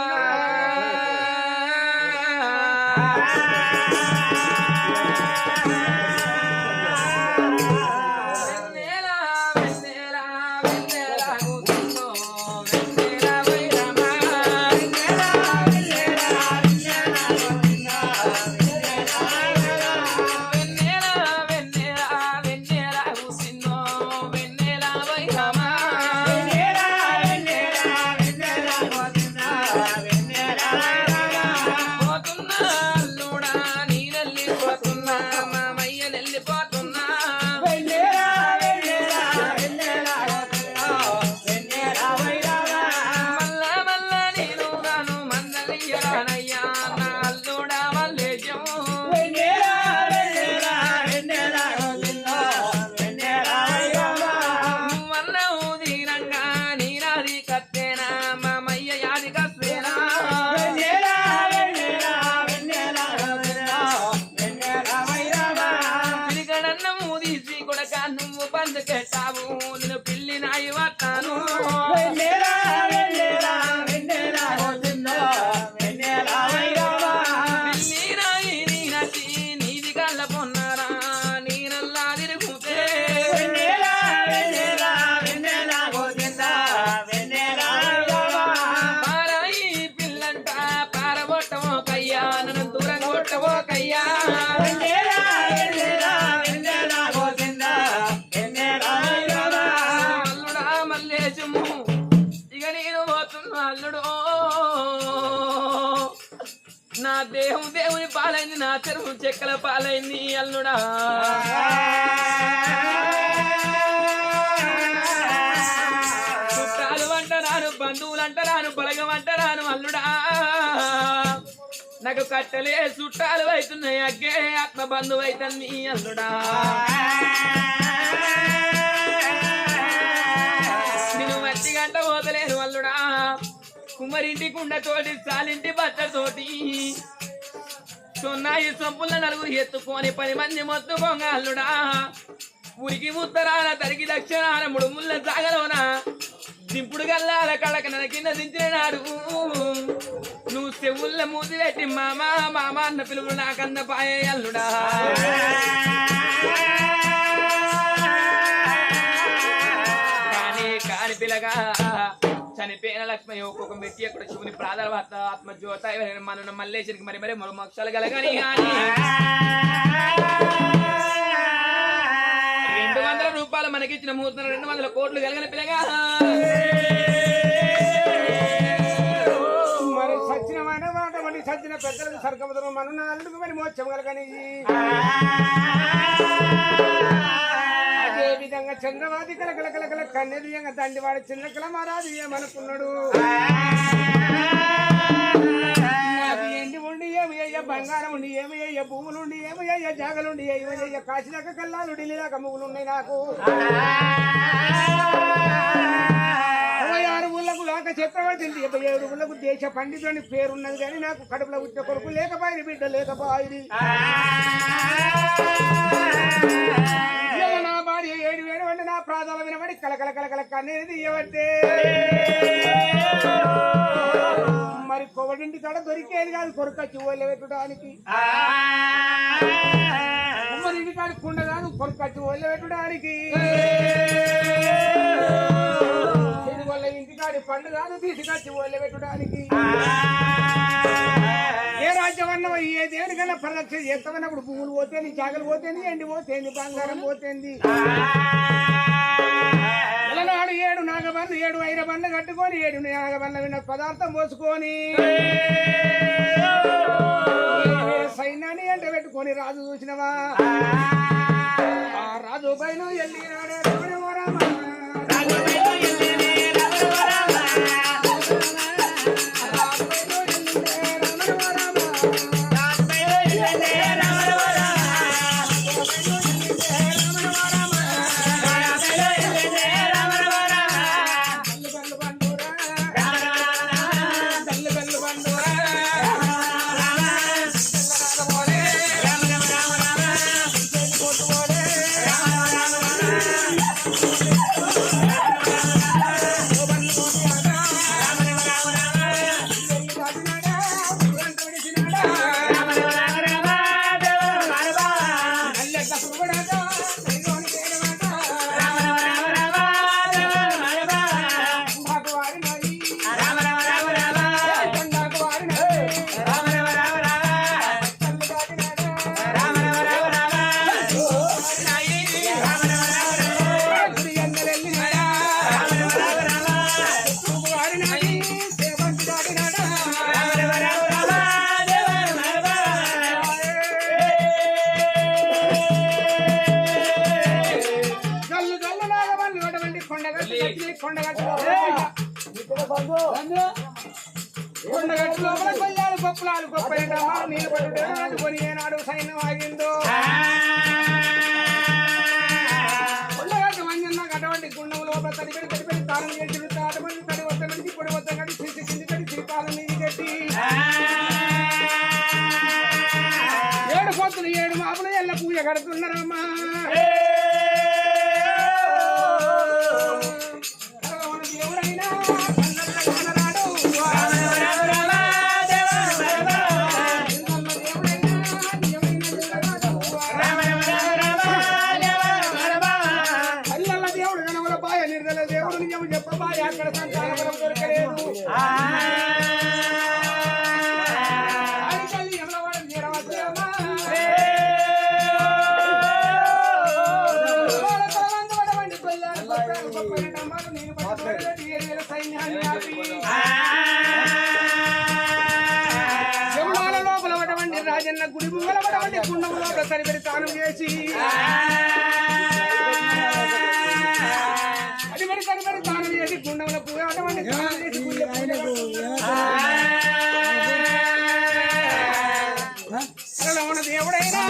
నా దేహం దేవుని పాలైంది, నా చెరువు చెక్కల పాలైంది అల్లుడా. చుట్టాలు అంటరాను, బంధువులు అంటరాను, బలగం అంటరాను అల్లుడా. నాకు కట్టలే చుట్టాలు అవుతున్నాయి, అగ్గే ఆత్మ బంధువు అవుతుంది అల్లుడా. నేను మట్టి గంట పోతలేను అల్లుడా. కుమ్మరింటి కుండ తోటి చాలింటి బట్ట తోటి సొన్నాయి సొంపుల నలుగురు ఎత్తుకొని 10 మంది మొత్తుకోంగ అల్లుడా. ఉరికి ఉత్తరాల తరికి దక్షిణాల ముడుముళ్ళ సాగలోన దింపుడు గల్లాల కడక నన కింద దించినాడు. నువ్వు చెవుళ్ళ మూసి పెట్టి మామా మామ అన్న పిలుపులు నాకన్న పాయే అల్లుడా. కాని పిల్లగా చనిపోయిన లక్ష్మయ్య ఒక్కొక్క మెట్టి అక్కడ శివుని ప్రాధాన్యత ఆత్మజ్యోత మన మల్లేశ్వరికి మరి మరో మోక్షాలు కలగని 200 రూపాయలు మనకిచ్చిన ముహూర్తం 200 కోట్లు కలగని పిల్లగా. మరి సచ్చిన మాట మరి సచ్చిన పెద్దలకు సర్గముద్రం మన అల్లుడికి మరి మోక్షం కలగని. అదే విధంగా చంద్రవాది కలకల కన్నెదియంగా దండివాడి చిన్న కల మహారాజు ఏమనుకున్నాడు. నాకు ఎండి ఉండి ఏమి అయ్యా, బంగారం ఉండి ఏమి అయ్యా, భూములుండి ఏమి అయ్యా, జాగలుండి ఏమి అయ్యా, కాశీదాకా కల్లాలు ఢిల్లీ దాకా ముగ్గులు ఉన్నాయి నాకు. 26 ఊళ్ళకు అశోక చక్రవర్తి 77 ఊళ్ళకు దేశ పండితుని పేరున్నది కానీ నాకు కడుపులో పుట్టిన కొడుకు లేకపోయింది బిడ్డ లేకపోయింది నా భార్య 7 వేలు అంటే నా ప్రాధాల వినబడి కలకల కలకల కనేది తీయబట్టే మరి కొవడింటి కాడ దొరికేది కాదు కొరకచ్చి ఓళ్ళ పెట్టడానికి మరి ఇంటికాడి కుండ కాదు కొరకచ్చి ఓళ్ళ పెట్టడానికి వాళ్ళ ఇంటికాడి పండు కాదు తీసుకొచ్చి ఓళ్ళ పెట్టడానికి ఏ రాజ్యం అన్నవో ఏ దేనికన్నా పరిరక్షణ చేస్తామన్నప్పుడు పువ్వులు పోతేంది జాగలు పోతేంది ఎండి పోతేంది బంగారం పోతేంది నాడు 7 నాగబండ్లు 7 ఐరబండ్లు కట్టుకొని 7 నాగబండ్ల విన్న పదార్థం పోసుకొని సైన్యాన్ని ఎంట పెట్టుకొని రాజు చూసినవా ఆ రాజు పైన వెళ్ళినాడే కొండగట్టు లోపల కొయ్యాలు గొప్పలాలు గొప్ప నీళ్ళు పట్టుకొని ఏనాడు సైన్యం ఆగిందో కొండగట్టు మంజన్న అటువంటి గుండం లోపల తడిపెడి తడిపెడి తాళం చేసి అటువంటి తడి వద్ద కడిచి పొడి వద్ద కడిచి తీసి కింది కడి శ్రీకాలం నీది కట్టి 7 పొత్తులు 7 మాపులు ఎల్ల పూజ కడుతున్నారమ్మా ఎవరైనా చెప్పబాయి అక్కడ సంతానం దొరకలేదు అడికల్లి ఎవరవాడు నీరవచ్చేమా వంటి కొయ్యాలి గొప్ప నేను సైన్యాన్ని ఆపి యమునాల లోపల పడవండి రాజన్న గుడి ముంగల పడవండి గుండం లోపల సరిపడి తాను చేసి సరిపడి తాను చేసి గుండంలో పూజ అటువంటి తాను చేసి ఉన్న దేవుడైనా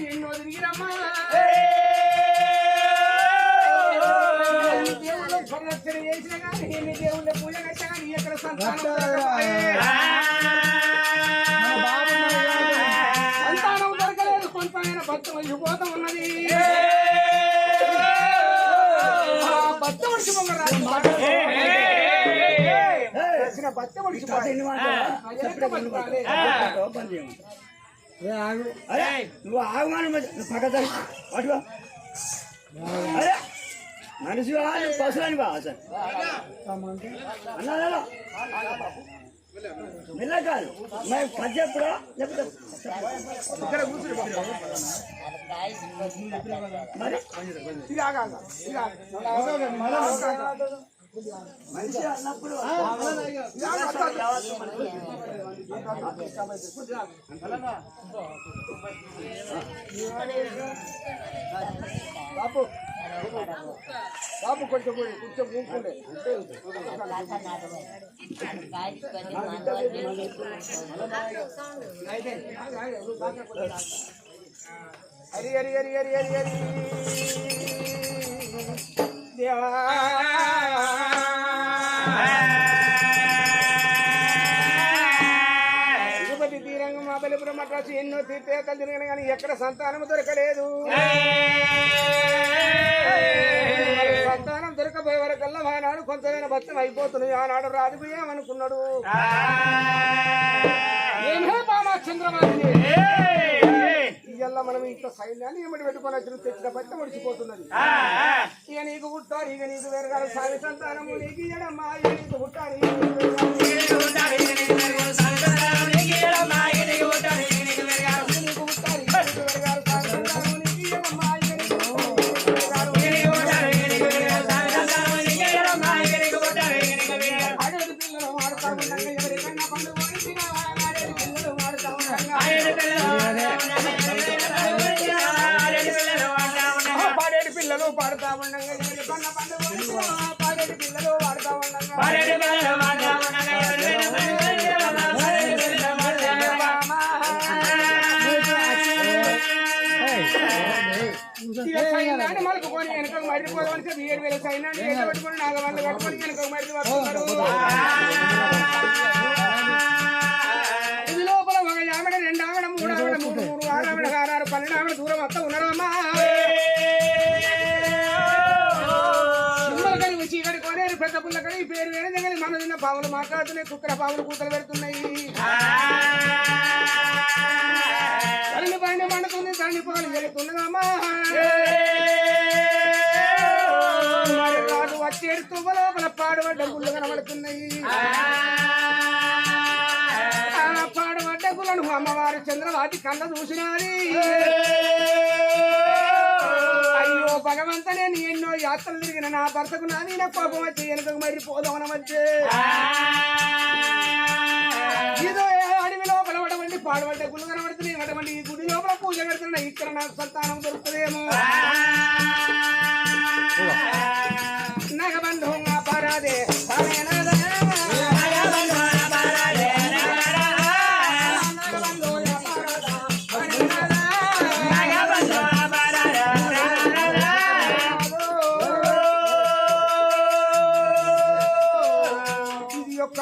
ఎన్నో తిరిగిరమ్మా సంరక్షణ చేసిన కానీ ఎన్ని దేవుళ్ళ పూజ కట్టా కానీ ఎక్కడ సంతానం దొరకలేదు కొంతమైన భక్తం వెళ్ళిపోతా ఉన్నది భక్త మనిషి భక్త మనిషి నువ్వు ఆగమాను పక్కన అటుగా అరే మనిషి పశువుని బా సార్ అన్నా మెల్ల కాదు మేము పది చెప్పుడా లేకపోతే మరి మనిషి అన్నప్పుడు బాపు బాబు కొంచెం కొంచెం కూకుండే హరి హరి హరి హరి హరి హరి దేవా తీరంగం మా బలిపురం మద్రాసు ఎన్నో తీర్థయాత్రలు తిరిగిన కానీ ఎక్కడ సంతానం దొరకలేదు. సంతానం దొరకపోయే వరకల్లా ఆనాడు కొంచెమైన భక్తం అయిపోతుంది. ఆనాడు రాజుకు ఏమనుకున్నాడు, ఏమే బామా చంద్రబాబు ఇయ్యల్లా మనం ఇంత సైన్యాన్ని ఏమిటి పెట్టుకొని వచ్చిన తెచ్చిన భక్తం ముడిచిపోతున్నది. ఇక నీకు పుట్టారు, ఇక నీకు వేరుగారు సాగి సంతానము నీకు ఇయ్యడమ్మా, ఇక నీకు పుట్టారు పాడేటి పిల్లలు పాడుతా ఉండగా పాడేటి పిల్లలు పాడుతా సైన్యాన్ని మలుపుకొని వెనక మరిపోదామని చెప్పి 7,000 సైన్యాన్ని ఎట్లా పెట్టుకొని నాగవాళ్ళు కట్టుకొని వెనక మరిది వస్తున్నారు. ఇది లోపల ఒక ఆవిడ, 2 ఆవిడ, 3 ఆవిడ, 3 6 ఆవిడ, 6 12 ఆవిడ దూరం వస్తా ఉన్నారమ్మా. చీకటి కోనేరు పెద్ద పుల్లకడి పేరు వేరే దగ్గర మన తిన్న పాములు మాట్లాడుతున్నాయి, కుక్కల పాములు కూతలు పెడుతున్నాయి. తల్లి పైన మండుతుంది, తల్లి పొగలు వెళుతున్నదమ్మా. రాజు వచ్చేడు తువ్వ లోపల పాడుబడ్డ గుళ్ళు కనబడుతున్నాయి. ఆ పాడుబడ్డ గుళ్ళను అమ్మవారు చంద్రవాతి కళ్ళ చూసినది. అయ్యో భగవంతనే నీ ఎన్నో యాత్రలు తిరిగిన నా భర్తకు నాది నా కోపం వచ్చి వెనుకకు మరి పోదామన వచ్చే ఇదో అడవి లోపల వడవండి పాడుబడ్డ గుళ్ళు కనబడుతున్నాయి. వడవండి ఈ గుడి లోపల పూజ పెడుతున్నా, ఇక్కడ నాకు సంతానం దొరుకుతుందేమో. నగబంధు పరాదే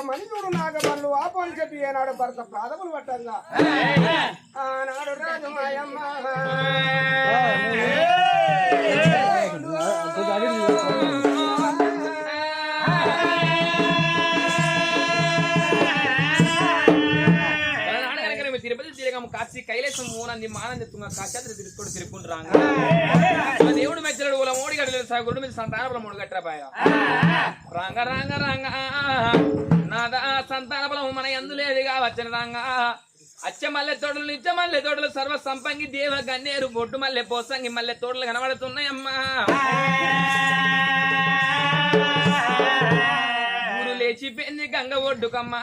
మనుషుడు నాగబల్లు ఆపోని చెప్పి ఏనాడు భర్త పాదములు పట్టంగా ఆనాడు రాజు మాయమ్మ తిరుపతి తిరగము కాశీ కైలాసం మూనంది మానంది తుంగ కాచాత్ర తిరుక్కోడు తిరుక్కుంటూ రాంగ దేవుడు మెచ్చడు ఊల మోడి గడ్డలు గుడి మీద సంతానబలం 3 గట్టాపాయ రాంగ రాంగ రాంగ నాదా సంతాన బలం మన ఎందులేదిగా వచ్చిన రాంగ అచ్చ మల్లె తోటలు నిత్య మల్లె తోటలు సర్వ సంపంగి దేవ గన్నేరు బొట్టు మల్లె పోసంగి మల్లె తోటలు కనబడుతున్నాయమ్మా. ఊరు లేచిపోయింది గంగ ఒడ్డుకమ్మా,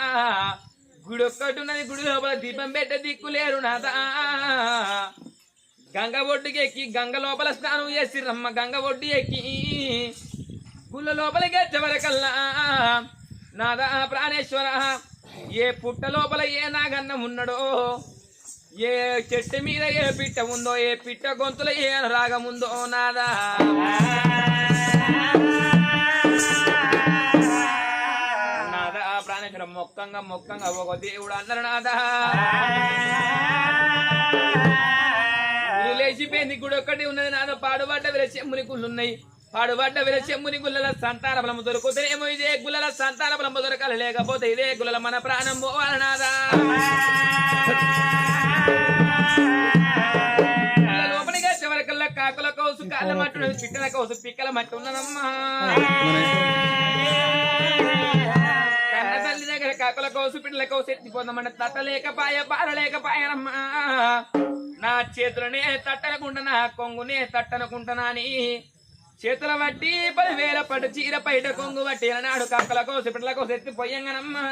గుడి ఒక్కటున్నది, గుడి లోపల దీపం పెట్ట దిక్కులేరు నాదా. గంగ ఒడ్డుకి ఎక్కి గంగ లోపల స్నానం చేసి రమ్మ, గంగ ఒడ్డు ఎక్కి గుళ్ళ లోపలికి వచ్చేవరకల్లా నాదా ప్రాణేశ్వర ఏ పుట్ట లోపల ఏ నాగన్నం ఉన్నాడో, ఏ చెట్టు మీద ఏ పిట్ట ఉందో, ఏ పిట్ట గొంతుల ఏ రాగం ఉందో నాదా. నాదా ప్రాణేశ్వర మొక్కంగా మొక్కంగా ఒక దేవుడు అన్నారు నాదా. లేచిపోయింది, గుడి ఒక్కటి ఉన్నది నాదా. పాడుబడ్డ వీళ్ళ చెమ్ముని గుళ్ళు ఉన్నాయి, పాడుబడ్డ వీళ్ళ చెమ్ముని గుళ్ళల సంతాన బలము దొరుకుతాయేమో. ఇదే గుళ్ళల సంతాన బలము దొరకాలి, లేకపోతే ఇదే గుళ్ళల మన ప్రాణం పోవాలి నాదా. లోపలిగా చివరికల్లా కాకుల కౌసు కాళ్ళ మట్టు ఉన్నది, పిట్టల కౌసు పిక్కల మట్టు ఉన్నదమ్మా. కన్న తల్లి దగ్గర కాకుల కౌసు పిట్టల కౌసు ఎత్తిపోదామన్న తట్ట లేకపాయ బాల లేకపాయనమ్మా. నా చేతులనే తట్టనుకుంటా, నా కొంగునే తట్టనుకుంటున్నా అని చేతుల బట్టి 10,000 పట్టు చీర పైట కొంగు బట్టి నాడు కాకల కోసి పిట్టల కోసి ఎత్తిపోయంగనమ్మా.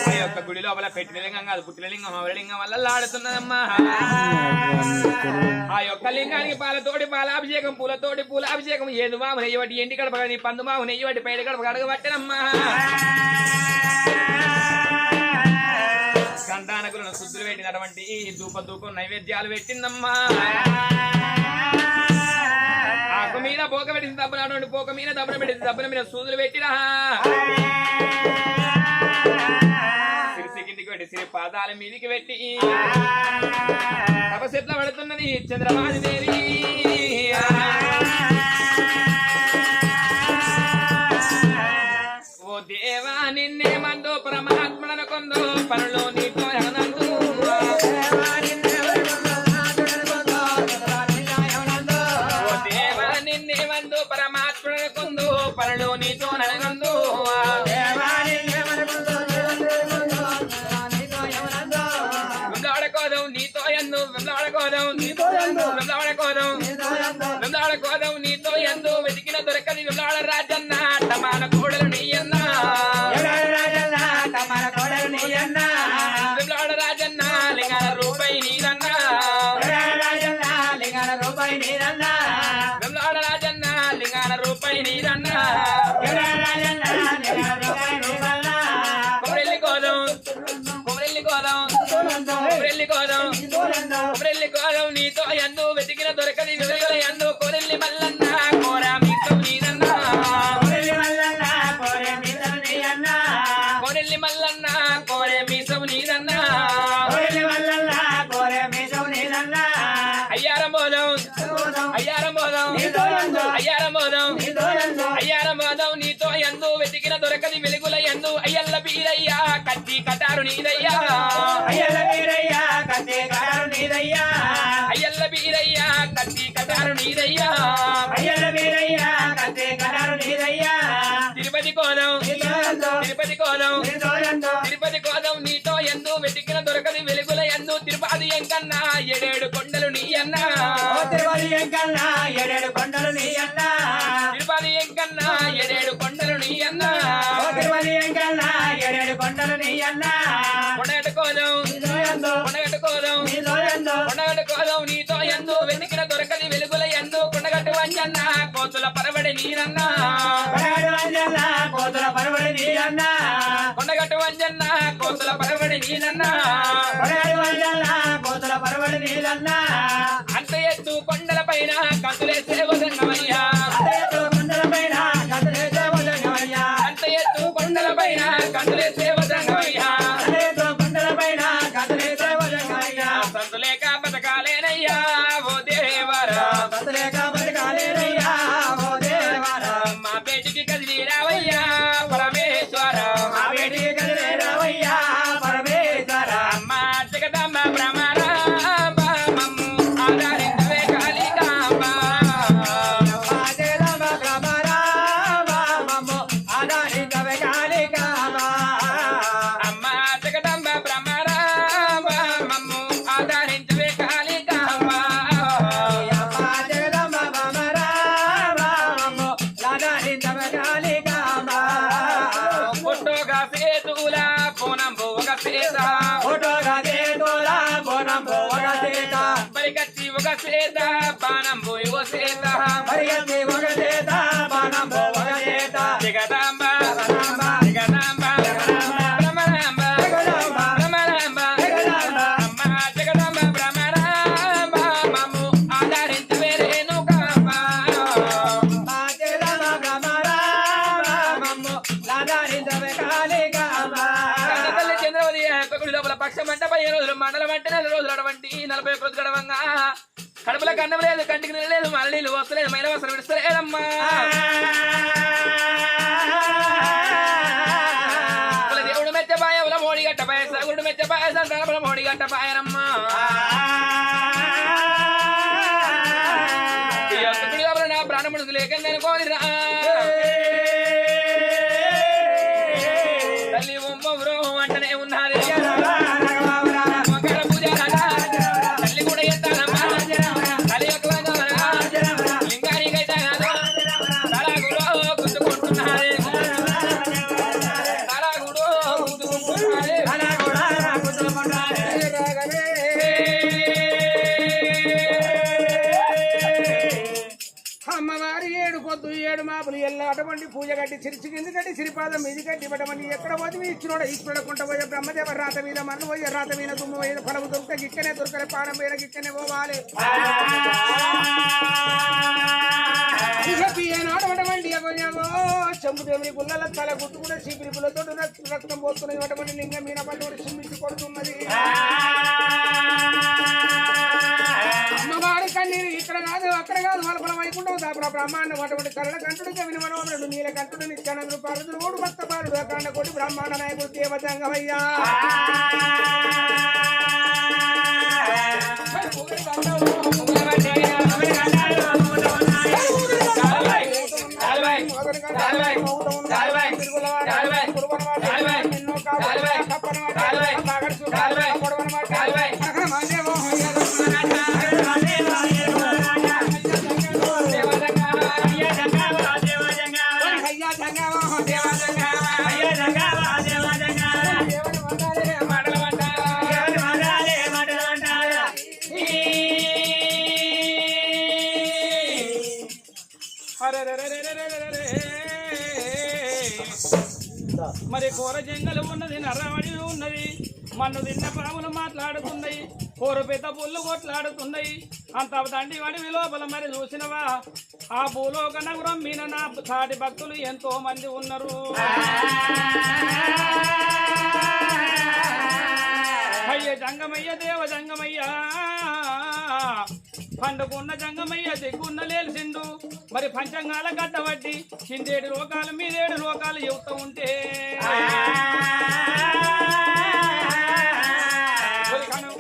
ఆ యొక్క గుడి లోపల పెట్టిన లింగం కాదు పుట్టిన లింగం అవరలింగం వల్ల లాడుతున్నదమ్మా ఆ యొక్క లింగానికి పాలతోటి పాలాభిషేకం పూలతోటి పూలాభిషేకం ఏదు మాము నెయ్యబట్టి ఎండి గడప నీ పందు మాము నెయ్యబట్టి పైన గడప అడగబట్టనమ్మా సంతానకులను శుద్ధులు పెట్టినటువంటి ధూపం నైవేద్యాలు పెట్టిందమ్మా ఆకు మీద పోక పెట్టింది దబ్బునటువంటి పోక మీద దబ్బున పెట్టింది దబ్బున మీద సూదులు పెట్టిరా సిరిసి కిందికి పెట్టి సిరి పాదాల మీదికి పెట్టి తపస్సుట్ల పడుతున్నది చంద్రమాది దేవి ఓ దేవా నిన్నే మందో పరమాత్మన కొందో పనులు నీతో అనందు ఓ దేవా నిన్నే మందో పరమాత్మన కొందో పనులు నీతో ననగందు వెంలాడకోదం నీతో ఎందు వెంలాడకోదం నీతో ఎందు వెతికిన దొరకది వెంలాడ రాజన్న టమాన కోడలు నీయన్నా వెంలాడ రాజన్న లింగాల రూపాయి నీదన్నా వెంలాడ రాజన్న లింగాల రూపాయి నీదన్నా కొరెల్లి కోదం నీతో ఎందు వెతికిన దొరకది వెలుగుల ఎందు కొరెల్లి మల్లన్న కోరా మీతో నీదన్నా కొరెల్లి మల్లన్న కోరే మీసం నీదన్నా అయ్యారం బోధం నీతో ఎందు వెతికిన దొరకది వెలుగుల ఎందు అయ్యల్ల బీరయ్యా కత్తి కటారు నీదయ్యా అయ్యల్ల బీరయ్యా కత్తి కటారు నీదయ్యా తిరుపతి కోదం నీతో ఎందు వెతికిన దొరకది వెలుగుల ఎందు తిరుపతి ఎంకన్నా ఏడేడు కొండలు నీ అన్నా తిరుపతి ఎంకన్నా ఏడేడు కొండలు నీ అన్నా కొండగట్టుకోదం నీతో ఎందు వెతికిన దొరకది వెలుగుల ఎందు కొండగట్టు వంజన్న కోతుల పరవడి నీరన్నా కొండగట్టు వంజన్న కోతుల పరవడి నీరన్నా అంత ఎత్తు కొండల పైన కంతులేసే వదన్నమయ్యా అంత ఎత్తు కొండల పైన కంతులేసే వదన్నమయ్యా సంతులేక బతకాలేనయ్యా ఓ దేవరా మా పేటికి కదిలి రావయ్యా పరమేశ్వర మా జగదమ్మ భ్రమర మమ్ము ఆధారించవే కాళికాంబ అమ్మ జగదమ్మ భ్రమర మమ్ము ఆధారించవే కాళికాంబ ఫోటోగా సేతుల పోనంబు ఒక సేత పరిగచ్చి ఒక సేత బాణంబు ఒక సేత జగదాంబ భ్రమరాంబ అమ్మ జగదాంబ భ్రమరాంబ మమ్ము ఆధారించవే రేణుకాంబ కన్నతల్లి చంద్రవతి కొడుకు లోపల పక్షం అంటే 15 రోజులు మండలం అంటే 4 రోజులు అటువంటి 40 రోజులు గడవంగా కడుపుల కన్నం లేదు కంటికి నీళ్ళు లేదు మళ్ళీ నీళ్ళు వస్తలేదు మైల వస్త్రం విడుస్తలేదమ్మా దేవుడు మెచ్చపాయ ఉల మోడి గట్టపాయ సగుడు మెచ్చపాయ సంతానముల మోడి గట్టపాయనమ్మా నా ప్రాణముడు లేకనుకోనిరా తల్లి ఉమ్మవురో అంటనే ఉన్నది మకర పూజ తల్లి కూడా ఎత్తానమ్మా తల్లి యొక్క లింగానికైతే తలాగుడో గుద్దుకుంటున్నది అటువంటి పూజ కట్టి చిరిచి కింది కట్టి సిరిపాదం మీది కట్టి పట్టమని ఎక్కడ పోతే ఇచ్చినోడ ఈశ్వరకుంట పోయే బ్రహ్మదేవ రాత మీద మన్ను పోయే రాత మీద దుమ్ము పోయే ఫలము దొరికే గిక్కనే దొరకలే పానం మీద గిక్కనే పోవాలి అటువంటి చెంబుదేవుని గుల్లల తల గుట్టు కూడా చీపిరి పుల్లతో రక్తం పోతున్నది అటువంటి లింగం మీద పట్టుకుని సిమ్మించి కొడుతున్నది అమ్మవారి కన్నీరు ఇక్కడ కాదు అక్కడ కాదు వాళ్ళ వైకుంఠం దాపుల బ్రహ్మాండం అటువంటి కరణ కంటుడు కవిని మనోహరుడు నీల కంటుడు నిత్యానందుడు పార్వతుడు మూడు భక్త బాలుడు అఖండ కోటి బ్రహ్మాండ నాయకుడు దేవతంగమయ్యా మరి కూర జంగలు ఉన్నది నర్రవడి ఉన్నది మన్ను తిన్న పాములు మాట్లాడుతున్నాయి కూర పెద్ద పుల్లు కొట్లాడుతున్నాయి అంత తండ్రి వడివి లోపల మరి చూసినవా ఆ భూలోక నగరం మీద నా సాటి భక్తులు ఎంతో మంది ఉన్నారు అయ్య జంగమయ్య దేవ జంగమయ్య పండుకున్న జంగమయ్య దిగ్గున్న లేల్సిండు మరి పంచంగాల గట్టబట్టి కిందేడు లోకాలు మీదేడు లోకాలు చెబుతూ ఉంటే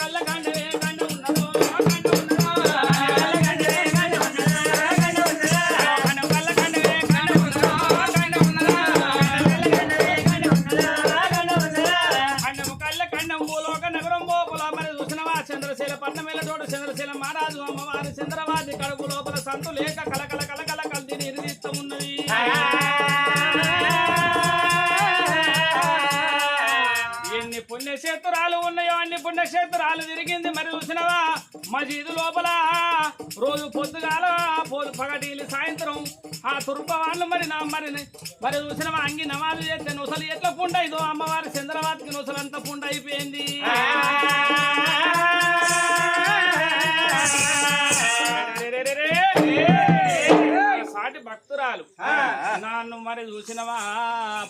కళ్ళ కండవే కండ ఉన్నదో చంద్రశీల మహారాజు అమ్మవారి చంద్రవాది కడుపు లోపల సంతు లేక కలకల కలకల కలిసి నిర్దిస్తూ ఉన్నది ఎన్ని పుణ్యక్షేత్రాలు ఉన్నాయో అన్ని పుణ్యక్షేత్రాలు తిరిగింది మరి చూసినవా మసీదు లోపల రోజు పొద్దుగాల పగటిల్లి సాయంత్రం ఆ తురుప వాళ్ళు మరి చూసినవా అంగి నమాజు చేస్తే నొసలు ఎట్లా పుండ ఇదో అమ్మవారి చంద్రవాదికి నొసలంతా పుండ అయిపోయింది సాటి భక్తురాలు నన్ను మరి చూసినవా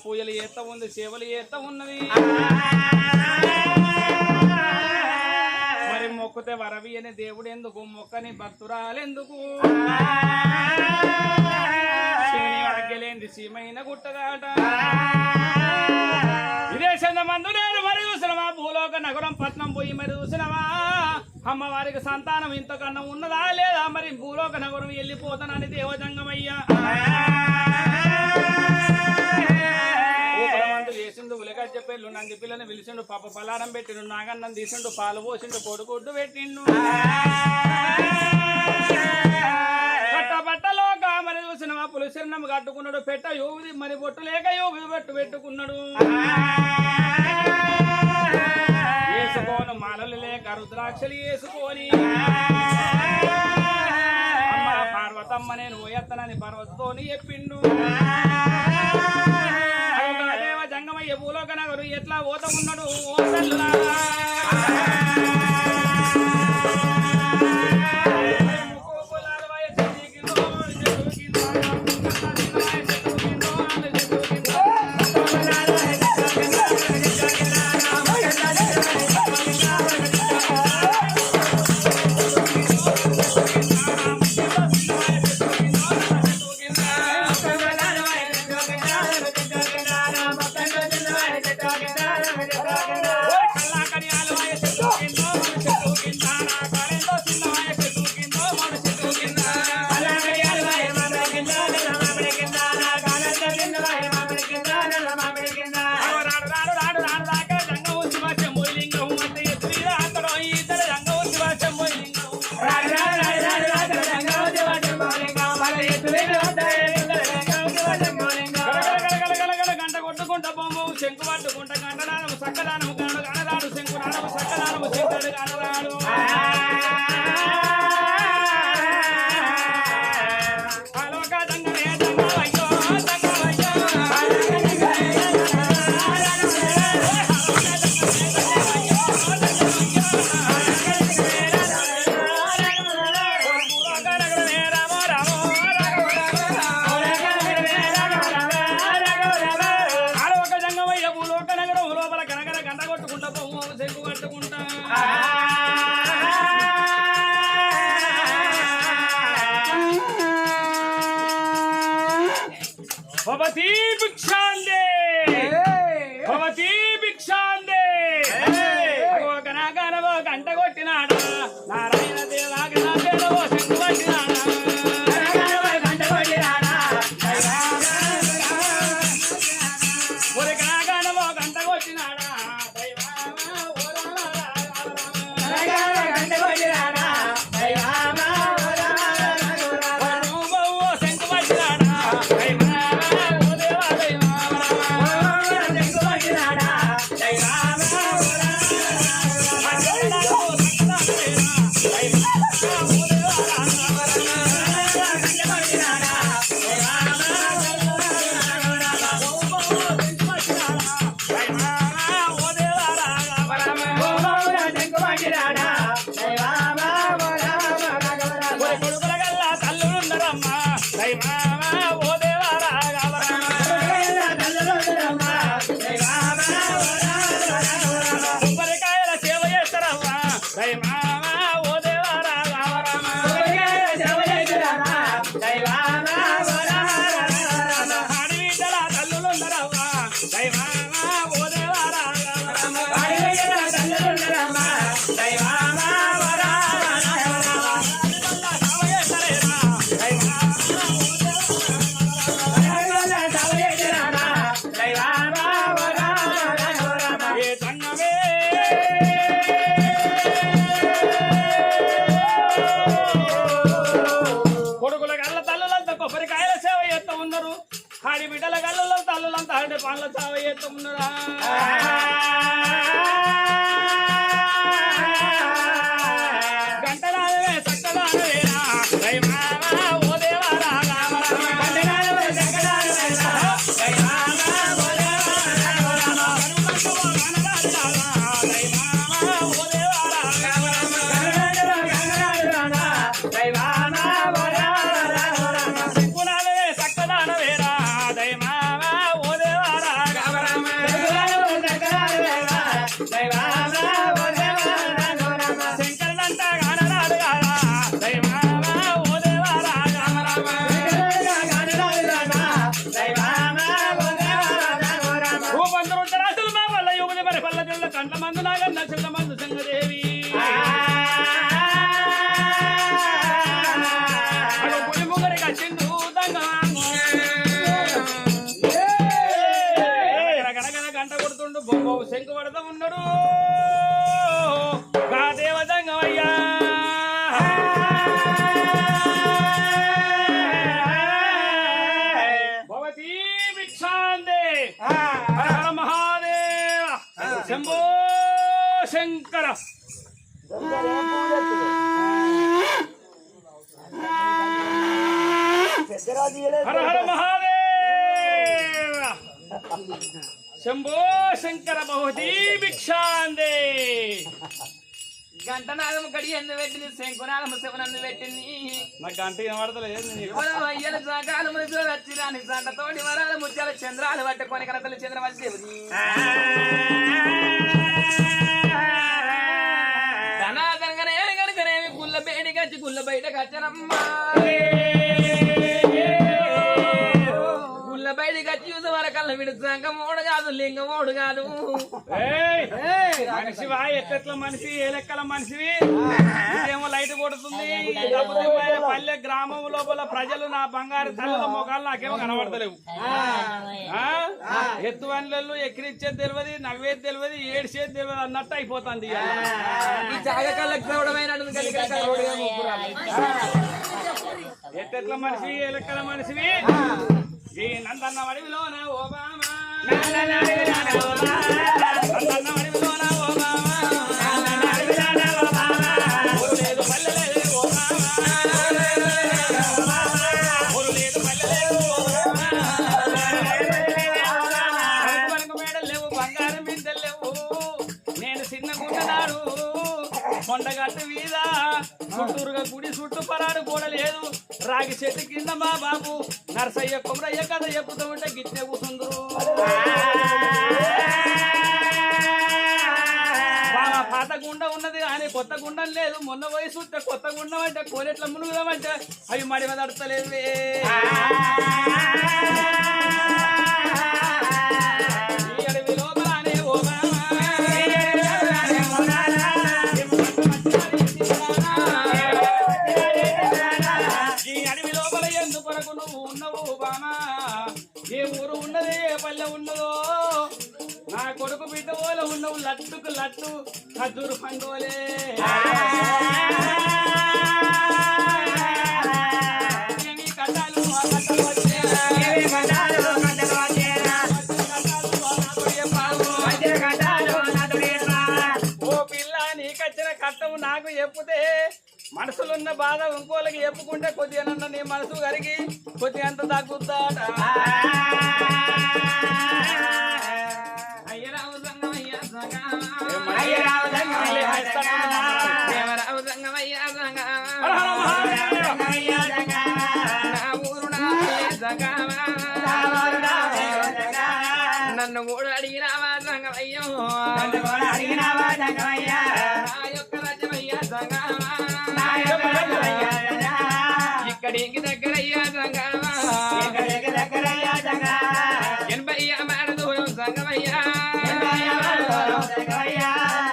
పూజలు చేస్తా ఉంది సేవలు చేస్తా ఉన్నది మరి మొక్కుతే వరవి అని దేవుడు ఎందుకు మొక్కని భక్తురాలు ఎందుకు శివుని ఆజ్ఞలేంది సీమైన గుట్టగాట ఇదే చందమందు నేను మరి చూసినవా భూలోక నగరం పట్నం పోయి మరి చూసినవా అమ్మవారికి సంతానం ఇంతకన్నా ఉన్నదా లేదా మరి భూలోక నగరం వెళ్ళిపోతానని దేవజంగమయ్యా చేసిండు ఉలగజ్జ పెళ్ళు నంది పిల్లని పిలిచిండు పాప పలారం పెట్టిండు నాగన్నం తీసిండు పాలు పోసిండు కొడుకుడ్డు పెట్టిండు బట్టలోక మరి చూసిన పులిసిరణం కట్టుకున్నాడు పెట్ట యోగుది మరి బొట్టు లేక యోగుది పెట్టుకున్నాడు వేసుకోను మాలలు లేక రుద్రాక్షలు వేసుకొని అమ్మ పార్వతమ్మ నేను ఓయత్తనని పర్వతతోని చెప్పిండు దేవ జంగమయ్య భూలోక నగరు ఎట్లా పోత ఉన్నాడు శంకు పట్టుకుంట గంటదానము సక్కదానము గండు గణరాడు శంకు నాడము సక్కదానము శంకుడు గణరాడు అలోక దంగ అయ్యో భవతి భిక్షాందే భవతి భిక్షాందే గణగణవో గంట కొట్టినాడా నారాయణ దేవా గణదేవో శంకు పట్టినాడా ఒరే గణగణవో గంట కొట్టినాడా కొడుకుల గల్ల తల్లులంతా కొబ్బరికాయల సేవ చేస్తూ ఉన్నారు ఆడి బిడ్డల గల్లలో తల్లులంతా అరటి పండ్ల సేవ చేస్తూ ఉన్నారా గంటలాదమే చక్కదానవేనా ఓ దేవారా కంట మందు నాగన్న చిన్న మందు సంగదేవి పులి ముగరి కచ్చిండు గడగడ గంట కొడుతుండు బొమ్మ శంకు పడతా ఉన్నాడు గా దేవదంగమయ్యా భవతి భిక్షాందే మహాదేవ శంభో శంకర హర హర మహాదేవ శంభో శంకర భవతి భిక్షాందే గంటనాదం కడి ఎందు పెట్టింది శంకునాదం శివనందు పెట్టింది నాకు గంట వినబడతలేదు అయ్యల సాకాలు వచ్చిరాని సంట తోటి వరాల ముత్యాల చంద్రాలు పట్టుకొని కనతలు చంద్రమశివుని ధనాదనగానే కనుకనేమి గుల్ల బయట కచ్చి గుల్ల బయట కచ్చనమ్మా గుల్ల బయట కచ్చి చూసే వరకల్లా విడు సంగమోడు కాదు లింగమోడు కాదు మనిషివా ఎట్ల మనిషి ఏ లెక్కల మనిషివి ఏమో లైట్ కొడుతుంది పల్లె గ్రామం లోపల ప్రజలు నా బంగారు తల్లుల మొఖాలు నాకేమో కనబడతలేవు ఎత్తు అన్లు ఎక్కిరిచ్చేది తెలియదు నవ్వేది తెలియదు ఏడ్చేది తెలియదు అన్నట్టు అయిపోతుంది ఈ జాగకళ్ళకి ఎట్ల మనిషి ఏ లెక్కల మనిషివి ఈ నందన్న వడివిలోన ఓబామా నందన్న వడివిలోన ఓబామా లేదు పల్లెలేదు ఓబామా మేడలు లేవు బంగారం బిందెలు లేవు నేను చిన్న గుంటనాడు కొండగట్టు మీద చుట్టూరుగా గుడి చుట్టూ పరాడు గోడ లేదు రాగి చెట్టు కింద మా బాబు నరసయ్య కొమరయ్య కథ చెప్పుతూ ఉంటే గిట్టే కూసుందరు పాత గుండ ఉన్నది కానీ కొత్త గుండం లేదు. మొన్న పోయి చూస్తే కొత్త గుండం అంటే కోలెట్ల మునుగుదామంటే అవి మడి మీద అడతలేదు. ఈ అడవి లోపలనే ఓ ఈ అడవి లోపల ఎందుకొరకు నువ్వు ఉన్నవు బామా? ఏ ఊరు ఉన్నది, ఏ పల్లె ఉన్నదో? నా కొడుకు బిడ్డ ఓల ఉన్నవు లట్టుకు లట్టు ఖజూరు పండుగలే. కట్టాలు ఓ పిల్ల నీకచ్చిన కట్టము నాకు చెప్పుతే మనసులున్న బాధ ఇంకోళ్ళకి చెప్పుకుంటే కొద్దిగా నీ మనసు కరిగి కొద్దిగా అంత తగ్గుతాడ. అయ్యరావు సంగమయ్య నన్ను కూడా అడిగినావా సంగమయ్యో, నా యొక్క రాజ్యమయ్యా సంగమా, ఇక్కడికి దగ్గరయ్యా సంగమా, 80 మైళ్ళ దూరం సంగమయ్యా.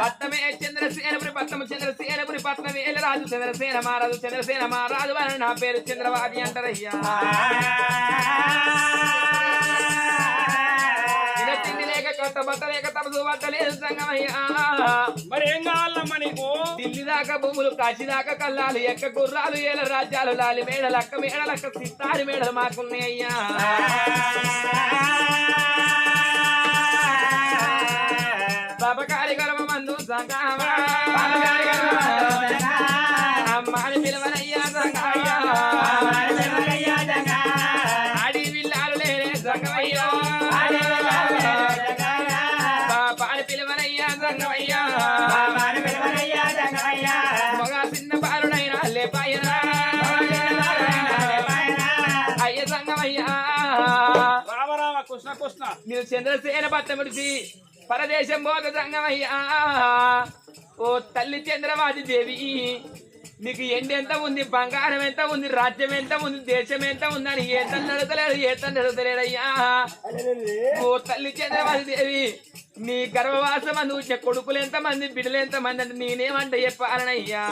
పట్టమే చంద్రసేనపురి పట్టము చంద్రసేనపురి పట్టణం ఏల రాజు చంద్రసేన మహారాజు అని నా పేరు చంద్రవాది అంటారయ్యా. తిండి లేక కొత్త బట్ట లేక తపసు పట్టలేదు సంగమయ్యా. మరి ఏం కావాలమ్మా నీకు? ఢిల్లీ దాకా భూములు, కాశీ దాకా కల్లాలు, ఎక్క గుర్రాలు, ఏల రాజ్యాలు, లాలి మేడలు, అక్క మేడలు, అక్క సిత్తారి మేడలు మాకున్నాయి అయ్యా. సభకారి గర్వ మందు సంగమా, అమ్మాని పిలవనయ్యా సంగమయ్యా. ఆడి విల్లాలు లేనే సంగమయ్యా, పాపాని పిలవనయ్యా సంగమయ్యా. మగ చిన్న బాలుడైనా లేపాయనా అయ్య సంగమయ్యా. రామ రామ కృష్ణ కృష్ణ మీరు చంద్రసేన పట్టం విడిచి పరదేశం పోక సంగమయ్యా. ఓ తల్లి చంద్రవాది దేవి, నీకు ఎండి ఎంత ఉంది, బంగారం ఎంత ఉంది, రాజ్యం ఎంత ఉంది, దేశం ఎంత ఉందని ఏ తల్లి అడగలేడు, ఏ తల్లి అడగలేడయ్యా. ఓ తల్లి చంద్రవాది దేవి, నీ గర్భవాసం అందు కొడుకులు ఎంతమంది, బిడ్డలు ఎంతమంది అంటే నేనేమంటే చెప్పాలనయ్యా.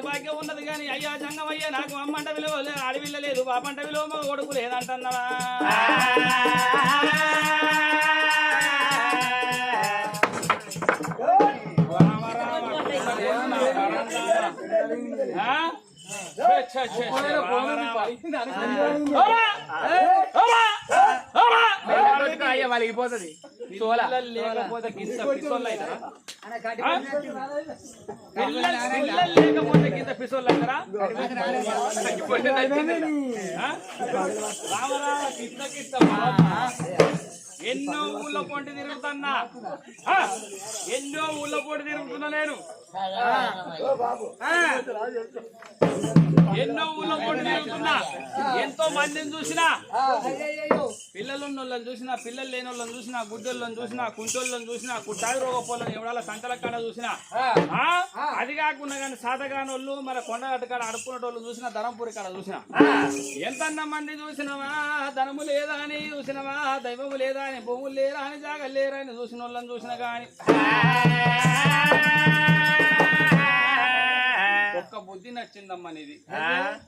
భాగ్యం ఉన్నది కానీ అయ్యా జంగమయ్యా నాకు అమ్మంట విలువ అడవిల్ల లేదు, బాపంట విలువ మా కొడుకు లేదంటున్నావా? వలిగిపోతుంది లేకపోతే కింద పిసోళ్ళు అవుతారా? పిల్లలు లేకపోతే కింద పిసోళ్ళు అవుతారా? రామరామ కింద కింద ఎన్నో ఊళ్ళ పొంటి తిరుగుతున్నా, ఎన్నో ఊళ్ళ పొంటి తిరుగుతున్నా నేను, ఎన్నో ఊళ్ళో పొంటి తిరుగుతున్నా. ఎంతో మందిని చూసినా, పిల్లలు ఉన్న వాళ్ళని చూసినా, పిల్లలు లేని వాళ్ళని చూసినా, గుడ్డోళ్ళని చూసినా, కుంటోళ్ళని చూసినా, కుట్టాది రోగపోళ్ళని ఎవడాల సంతల కాడ చూసినా. అది కాకుండా కానీ సాతగాని వాళ్ళు మరి కొండగట్టు కాడ అడుక్కునే వాళ్ళు చూసినా, ధరంపూరి కాడ చూసినా. ఎంతన్న మంది చూసినవా, ధనము లేదా అని చూసినవా, దైవము లేదా అని, భూములు లేరా అని, జాగలు లేరా అని చూసిన వాళ్ళని చూసినా గాని ఒక్క బుద్ధి నచ్చిందమ్మా నీది.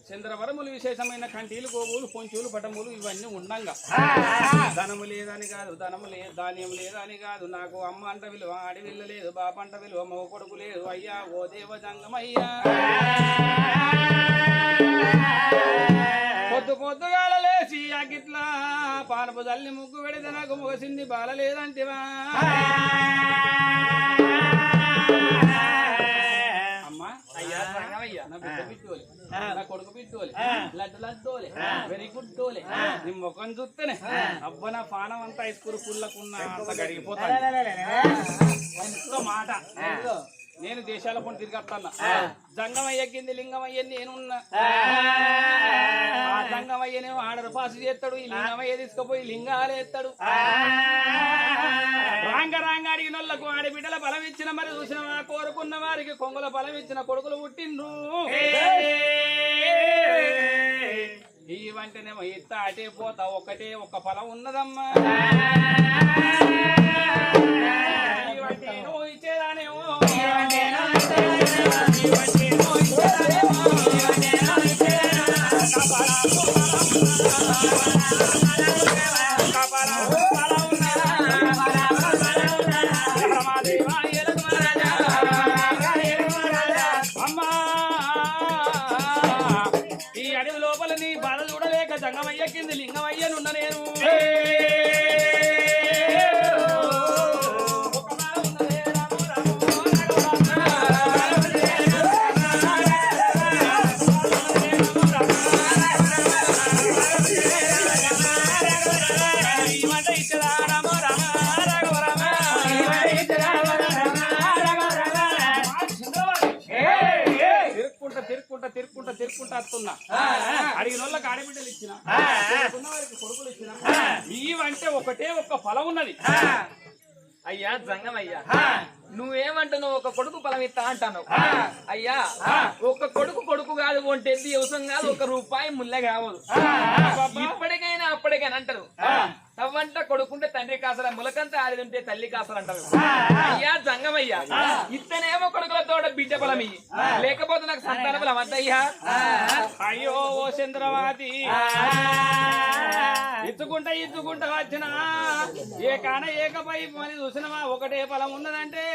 చంద్రవరములు విశేషమైన కంటీలు, గోగులు, పొంచులు, పటములు ఇవన్నీ ఉండంగా ధనము లేదని కాదు, ధాన్యం లేదని కాదు, నాకు అమ్మ అంట విలువ అడవిల్ల లేదు, బాప అంట విలువ మగ కొడుకు లేదు అయ్యా. ఓ దేవ జంగమయ్యా, పొద్దు పొద్దుగాల లేచి అగిట్లా పానపు జల్లి ముగ్గు పెడితే నాకు ముగసింది బాల లేదంటివా? అమ్మా అయ్యా నా బిడ్డ బిడ్డోలే నా కొడుకు బిడ్డోలే లడ్డు లడ్డోలే వెరీ గుడ్ డోలే నీ ముఖం చూస్తేనే అబ్బా నా పానం అంతా హై స్కూల్ పుల్లకున్న అంత గడిగిపోతాను మాట నేను దేశాల పొండి తిరిగొస్తాను జంగమయ్య కింది లింగమయ్య నేనున్నా ఆ జంగమయ్యనేమో ఆర్డర్ పాస్ చేస్తాడు ఈ లింగమయ్య తీసుకుపోయి లింగాలు ఎత్తాడు రాంగ రాంగ అడిగిన వాళ్ళకు ఆడబిడ్డల బలం ఇచ్చిన మరి చూసిన కోరుకున్న వారికి కొంగుల బలం ఇచ్చిన కొడుకులు పుట్టిండ్రు ఈ వంటనేమో ఇత్త అటే పోతా ఒకటే ఒక్క ఫలం ఉన్నదమ్మా ఈ వంట నువ్వు ఇచ్చేదానేమో అమ్మా ఈ అడవి లోపల నీ బాధ చూడలేక జంగమయ్య కింది లింగమయ్యనున్న నేను తిరుక్కుంటా వస్తున్నా అడిగిన వాళ్ళకి ఆడబిడ్డలు ఇచ్చిన వారికి కొడుకులు ఇచ్చిన ఇవంటే ఒకటే ఒక్క ఫలం ఉన్నది అయ్యా జంగమయ్యా నువ్వేమంటున్నావు ఒక కొడుకు ఫలం ఇస్తా అంటాను అయ్యా ఒక కొడుకు కాదు ఒంటే అవసరం కాదు ₹1 ముల్లె కావదు ఇప్పటికైనా అప్పటికైనా అంటారు తవ్వంట కొడుకుంటే తండ్రి కాసర ములకంతా ఆడిదుంటే తల్లి కాసర అంటారు అయ్యా జంగమయ్యా ఇత్తనేమో కొడుకుల తోట బిడ్డ బలం లేకపోతే నాకు సంతాన బలం వద్దయ్యా అయ్యో ఓ చంద్రవాది ఇచ్చుకుంటా వచ్చిన ఏకాన ఏకపై మరి చూసినవా ఒకటే ఫలం ఉన్నదంటే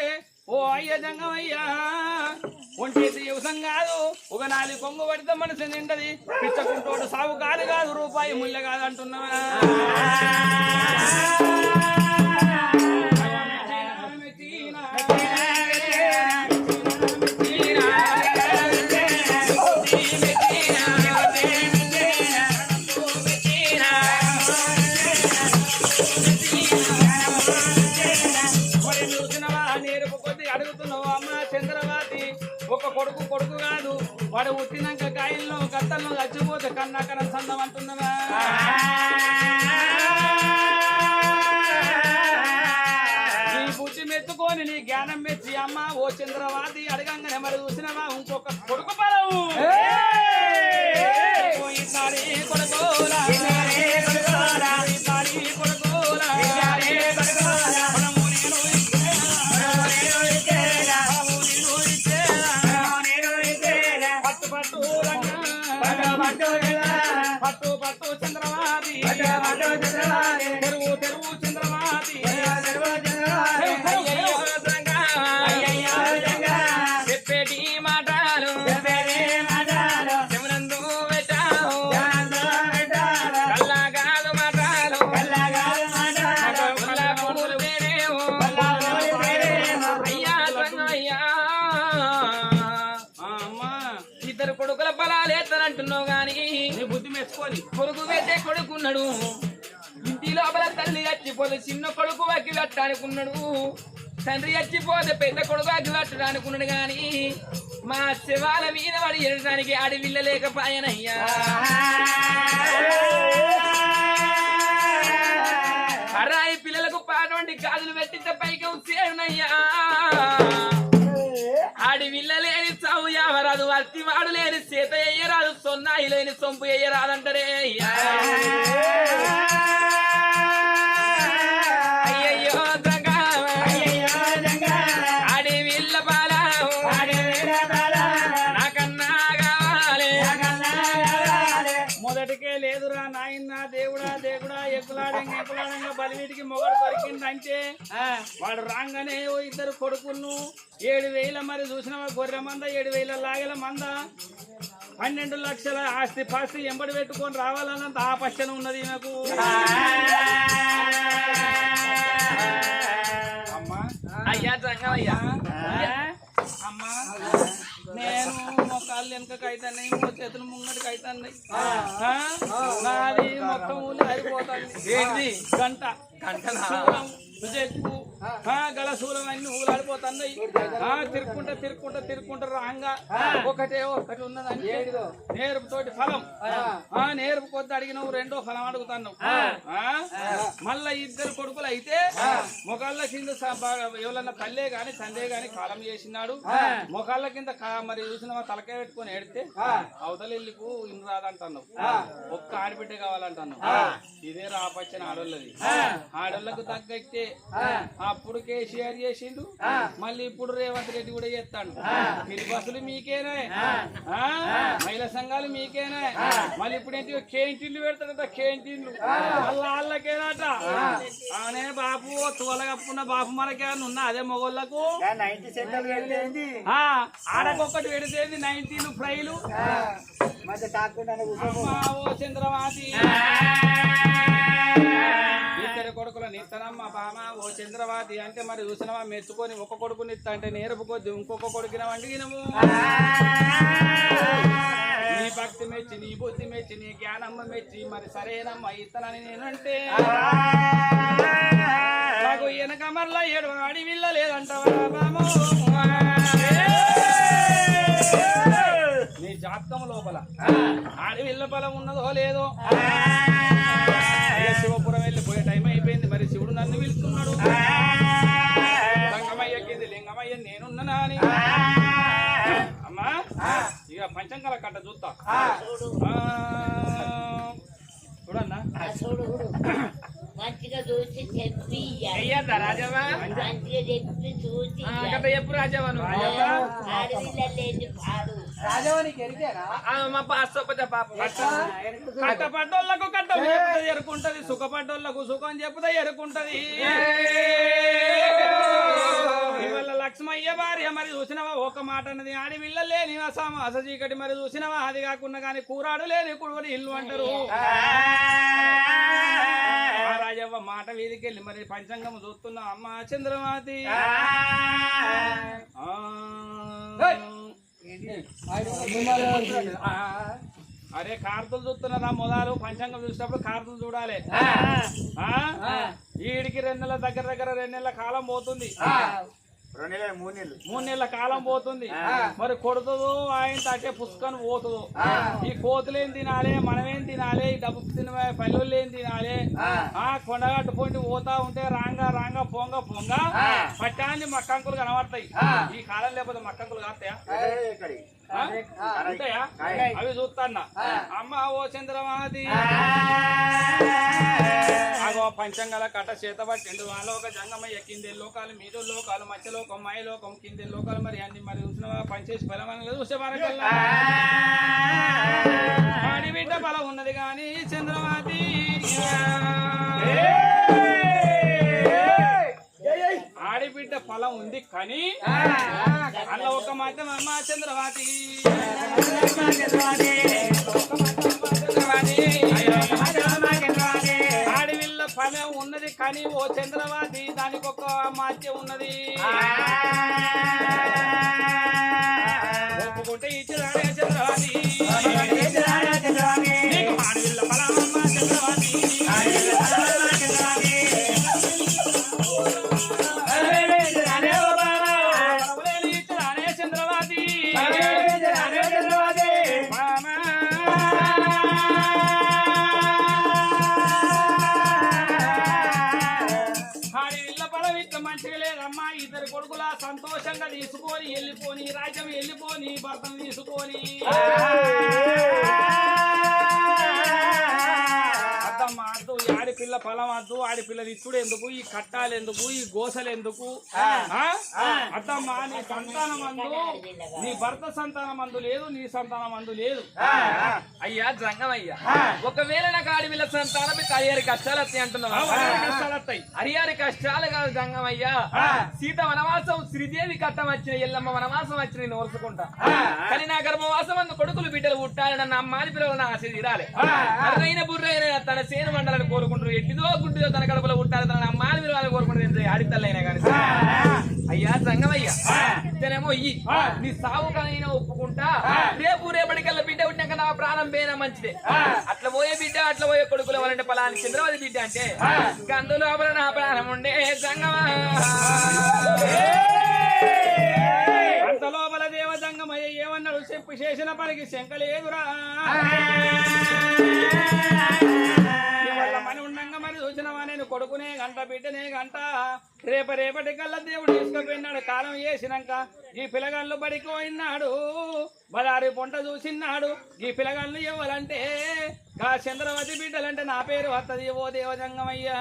ఓ అయ్య జంగమయ్యా ఒంటేసి యువసం కాదు ఒక 4 కొంగు పడితే మనసు నిండది పిచ్చకుంటోడు సాగు కాదు ₹1 ముల్లె కాదు అంటున్నావా ఒక కొడుకు కాదు వాడు పుట్టినాక గాయల్లో గత్తల్లో చచ్చిపోతే కన్నాకరం సందం అంటున్నవా నీ బుద్ధి మెచ్చుకొని నీ జ్ఞానం మెచ్చి అమ్మ ఓ చంద్రవాది అడగంగానే మరి చూసినవా ఇంకొక కొడుకు పడవు కొడుకోలా పట్టు చంద్రవాది తెరువు చంద్రవాది చెప్పేటి మాటలు శివనందు పెట్టావు కల్లాగాలు మాటలు అయ్యా అయ్యా ఇద్దరు కొడుకుల బలాలేస్తానంటున్నావు గాని నీ బుద్ధి మెచ్చుకొని కొడుకు పెట్టే కొడుకున్నాడు ఇంటి లోపల తల్లి చచ్చిపోతే చిన్న కొడుకు అగ్గి కట్టానుకున్నాడు తండ్రి చచ్చిపోతే పెద్ద కొడుకు అగ్గి కట్టడానుకున్నాడు గాని మా శివాల మీద పడి ఎడటానికి అడవిల్ల లేకపాయనయ్యా అరాయి పిల్లలకు పాటువంటి గాజులు పెట్టింత పైకి వచ్చేనయ్యా ఆడివిల్ల లేని చావు యావరాదు అత్తివాడు లేని సీత ఎయ్యరాదు సొన్నాయి లేని సొంపు ఎయ్యరాదంటారే అయ్యయ్యో ఆడివిల్ల బాలా నాకన్నా కావాలి మొదటికే లేదురా నాయన దేవుడా ఎక్కులాడంగా బలివీటికి మొగడు దొరికిందంటే వాడు రాగానే ఓ ఇద్దరు కొడుకులను 7,000 మరి చూసిన గొర్రె మంద 7,000 లాగల మంద 12 లక్షల ఆస్తి పాస్తి ఎంబడి పెట్టుకొని రావాలన్నంత ఆపచ్చన ఉన్నది నాకు అమ్మా అయ్యా జంగమయ్యా అమ్మా నేను ఒక కాళ్ళు వెనకకి అవుతున్నాయి చేతులు ముంగటికి అవుతున్నాయి నాది మొత్తం ఊళ్ళు అయిపోతాయి ఏంటి గంట శూలం చెక్కు గల శూలం అన్ని ఊలాడిపోతున్నాయి తిరుక్కుంటా రాంగా ఒకటి ఉన్నదంటే నేర్పుతోటి ఫలం నేర్పు కొద్ది అడిగినావు రెండో ఫలం అడుగుతున్నావు మళ్ళా ఇద్దరు కొడుకులు అయితే మొగాళ్ళ కింద ఎవరన్నా తల్లే గాని తండ్రే గాని కాలం చేసినాడు మొగాళ్ళ కింద మరి చూసిన తలకాయ పెట్టుకొని ఏడితే అవతల ఇల్లుకు ఇల్లు రాదంటున్నావు ఒక్క ఆడబిడ్డ కావాలంటున్నావు ఇదే రాపచ్చిన ఆడోళ్ళది ఆడోళ్ళకు తగ్గైతే అప్పుడు కేసీఆర్ చేసిండు మళ్ళీ ఇప్పుడు రేవంత్ రెడ్డి కూడా చేస్తాడు పిలి బస్సులు మీకేనా మహిళా సంఘాలు మీకేనా మళ్ళీ ఇప్పుడు ఏంటి కేంటీన్లు పెడతాడట కేంటీన్లు మళ్ళీ వాళ్ళకేనట అనే బాబు తోలగప్పున్న బాబు మనకేమన్నా ఉన్నా అదే మొగోళ్ళకు ఆడకొక్కటి పెడితేంది 19 ఫ్రైలు ఓ చంద్రవాసి ఇద్దరు కొడుకులు నిత్తనమ్మ బామ ఓ చంద్రవాతి అంటే మరి చూసినవా మెచ్చుకొని ఒక కొడుకు నిత్త అంటే నేర్పు కొద్ది ఇంకొక కొడుకున వండినము నీ భక్తి మెచ్చి నీ బుద్ధి మెచ్చి నీ జ్ఞానమ్మ మెచ్చి మరి సరేనమ్మ ఇత్తనని నేనంటే నాకు వెనక మరలా 7 అడవిల్ల లేదంటావా బామో నీ జాతకం లోపల అడవిల్ల బలం ఉన్నదో లేదో శివపురం వెళ్ళిపోయే టైం అయిపోయింది మరి శివుడు నన్ను పిలుస్తున్నాడు లింగమయ్య కింది లింగమయ్య నేనున్నానా అని అమ్మా ఇక పంచంకల కట్ట చూస్తా చూడన్నా మంచిగా చూసి చెప్పి రాజావా మంచిగా చెప్పి చూసి చెప్పు రాజావా ఆడవిల్లలేని పాడు మా పాస్త పాప కట్టపడ్డోళ్లకు కట్ట ఎరుకుంటది సుఖపడ్డోళ్లకు సుఖం చెప్పుతా ఎరుకుంటది ఇవాళ లక్ష్మయ్య భార్య మరి చూసినవా ఒక మాట అన్నది ఆడవిల్ల లేని అస చీకటి మరి చూసినవా అది కాకుండా కానీ కూరాడు లేని కుడువని ఇల్లు అంటారు రాజవ్వ మాట వీధికెళ్ళి మరి పంచాంగం చూస్తున్నా అమ్మ చంద్రమాతి అరే కార్తలు చూస్తున్నారా మొదలు పంచాంగం చూసినప్పుడు కార్తలు చూడాలి ఈడికి 2 నెలల దగ్గర 2 నెలల కాలం పోతుంది 3 నెలల కాలం పోతుంది మరి కొడుతుందో ఆయన తట్టే పుస్తకం పోతుందో ఈ కోతులేం తినాలి మనమేం తినాలి ఈ డబ్బు తిన పల్లెళ్ళు ఏం తినాలి కొండగట్టు పోయి పోతా ఉంటే రాంగా పొంగ పట్టాన్ని మక్కంకులు కనబడతాయి ఈ కాలం లేకపోతే మక్కంకులు కాస్తాయా ఉంటాయా అవి చూస్తాన్నా అమ్మ ఓ చంద్రమాది అగో పంచంగల కట్ట చేత పట్టిండు ఆలోక జంగమయ్య కింది లోకాలు మీద లోకాలు మధ్య లోకం మాయ లోకం కింది లోకాలు మరి అన్ని మరి చూసిన పంచేసి బలం చూసే వరకల్లా ఆడి బిడ్డ బలం ఉన్నది కానీ చంద్రమాతి ఆడిబిడ్డ ఫలం ఉంది కానీ అలా ఒక మాట మా చంద్రవాతి ఆడివిల్ల ఫలం ఉన్నది కానీ ఓ చంద్రవాతి దానికి ఒక మాత్య ఉన్నది ఒప్పుకుంటే ఇచ్చిరాడే చంద్రవాతి ఆడివిల్ల ఫలం అమ్మ చంద్రవాతి కొడుకులా సంతోషంగా తీసుకొని వెళ్ళిపోని రాజ్యం వెళ్ళిపోని భర్తను తీసుకొని అద్దమ్మాడు ఆడిపిల్ల ఫలం వద్దు ఆడిపిల్ల ఇచ్చుడు ఎందుకు ఈ కట్టాలు ఎందుకు ఈ గోసలు ఎందుకు అద్దమ్మా నీ సంతానం అందు నీ భర్త సంతానం అందు లేదు నీ సంతానం అందు లేదు అయ్యా జంగమయ్యా ఒకవేళ నాకు ఆడపిల్ల సంతానం 6 కష్టాలు వస్తాయి అంటున్నావు కష్టాలు వస్తాయి 6 కష్టాలు కాదు జంగమయ్యా సీత వనవాసం శ్రీదేవి కట్టం వచ్చిన ఎల్లమ్మ వనవాసం వచ్చిన నేను ఓర్చుకుంటా కానీ నా గర్భవాసం అందు కొడుకులు బిడ్డలు పుట్టాలని నన్ను అమ్మాని పిల్లలు ఆశ తీరాలి అరైన బుర్రైన తన సేను మండలని కోరుకుంటారు ఎట్టిదో గుడ్డిదో తన కడుపులో పుట్టాలి తన అమ్మాని పిల్లలు కోరుకుంటారు ఆడితల్లైనా కానీ అయ్యా జంగమయ్యా ప్రాణమేమో ఇయ్యి నీ సావు కనైనా ఒప్పుకుంటా రేపటికల్లా బిడ్డ పుట్టినాక నా ప్రాణం పోయినా మంచిదే అట్లా పోయే బిడ్డ అట్లా పోయే కొడుకులు వాళ్ళంటే పలాని చంద్రవతి బిడ్డ అంటే అందులో నా ప్రాణం ఉండే సంగమా అంత లోపల దేవ జంగమయ్య ఏమన్నాడు చెప్పు చేసిన పనికి శంకలేదురా మని ఉండంగా మరి చూసినవా నేను కొడుకునే గంట బిడ్డనే గంట రేపటి కల్లా దేవుడు తీసుకుపోయినాడు కాలం చేసినాక ఈ పిల్లగాళ్ళు బడికి పోయినాడు బదారి పొంట చూసినాడు ఈ పిల్లగాళ్ళు ఇవ్వాలంటే గా చంద్రవతి బిడ్డలంటే నా పేరు వత్తది ఓ దేవజంగమయ్యా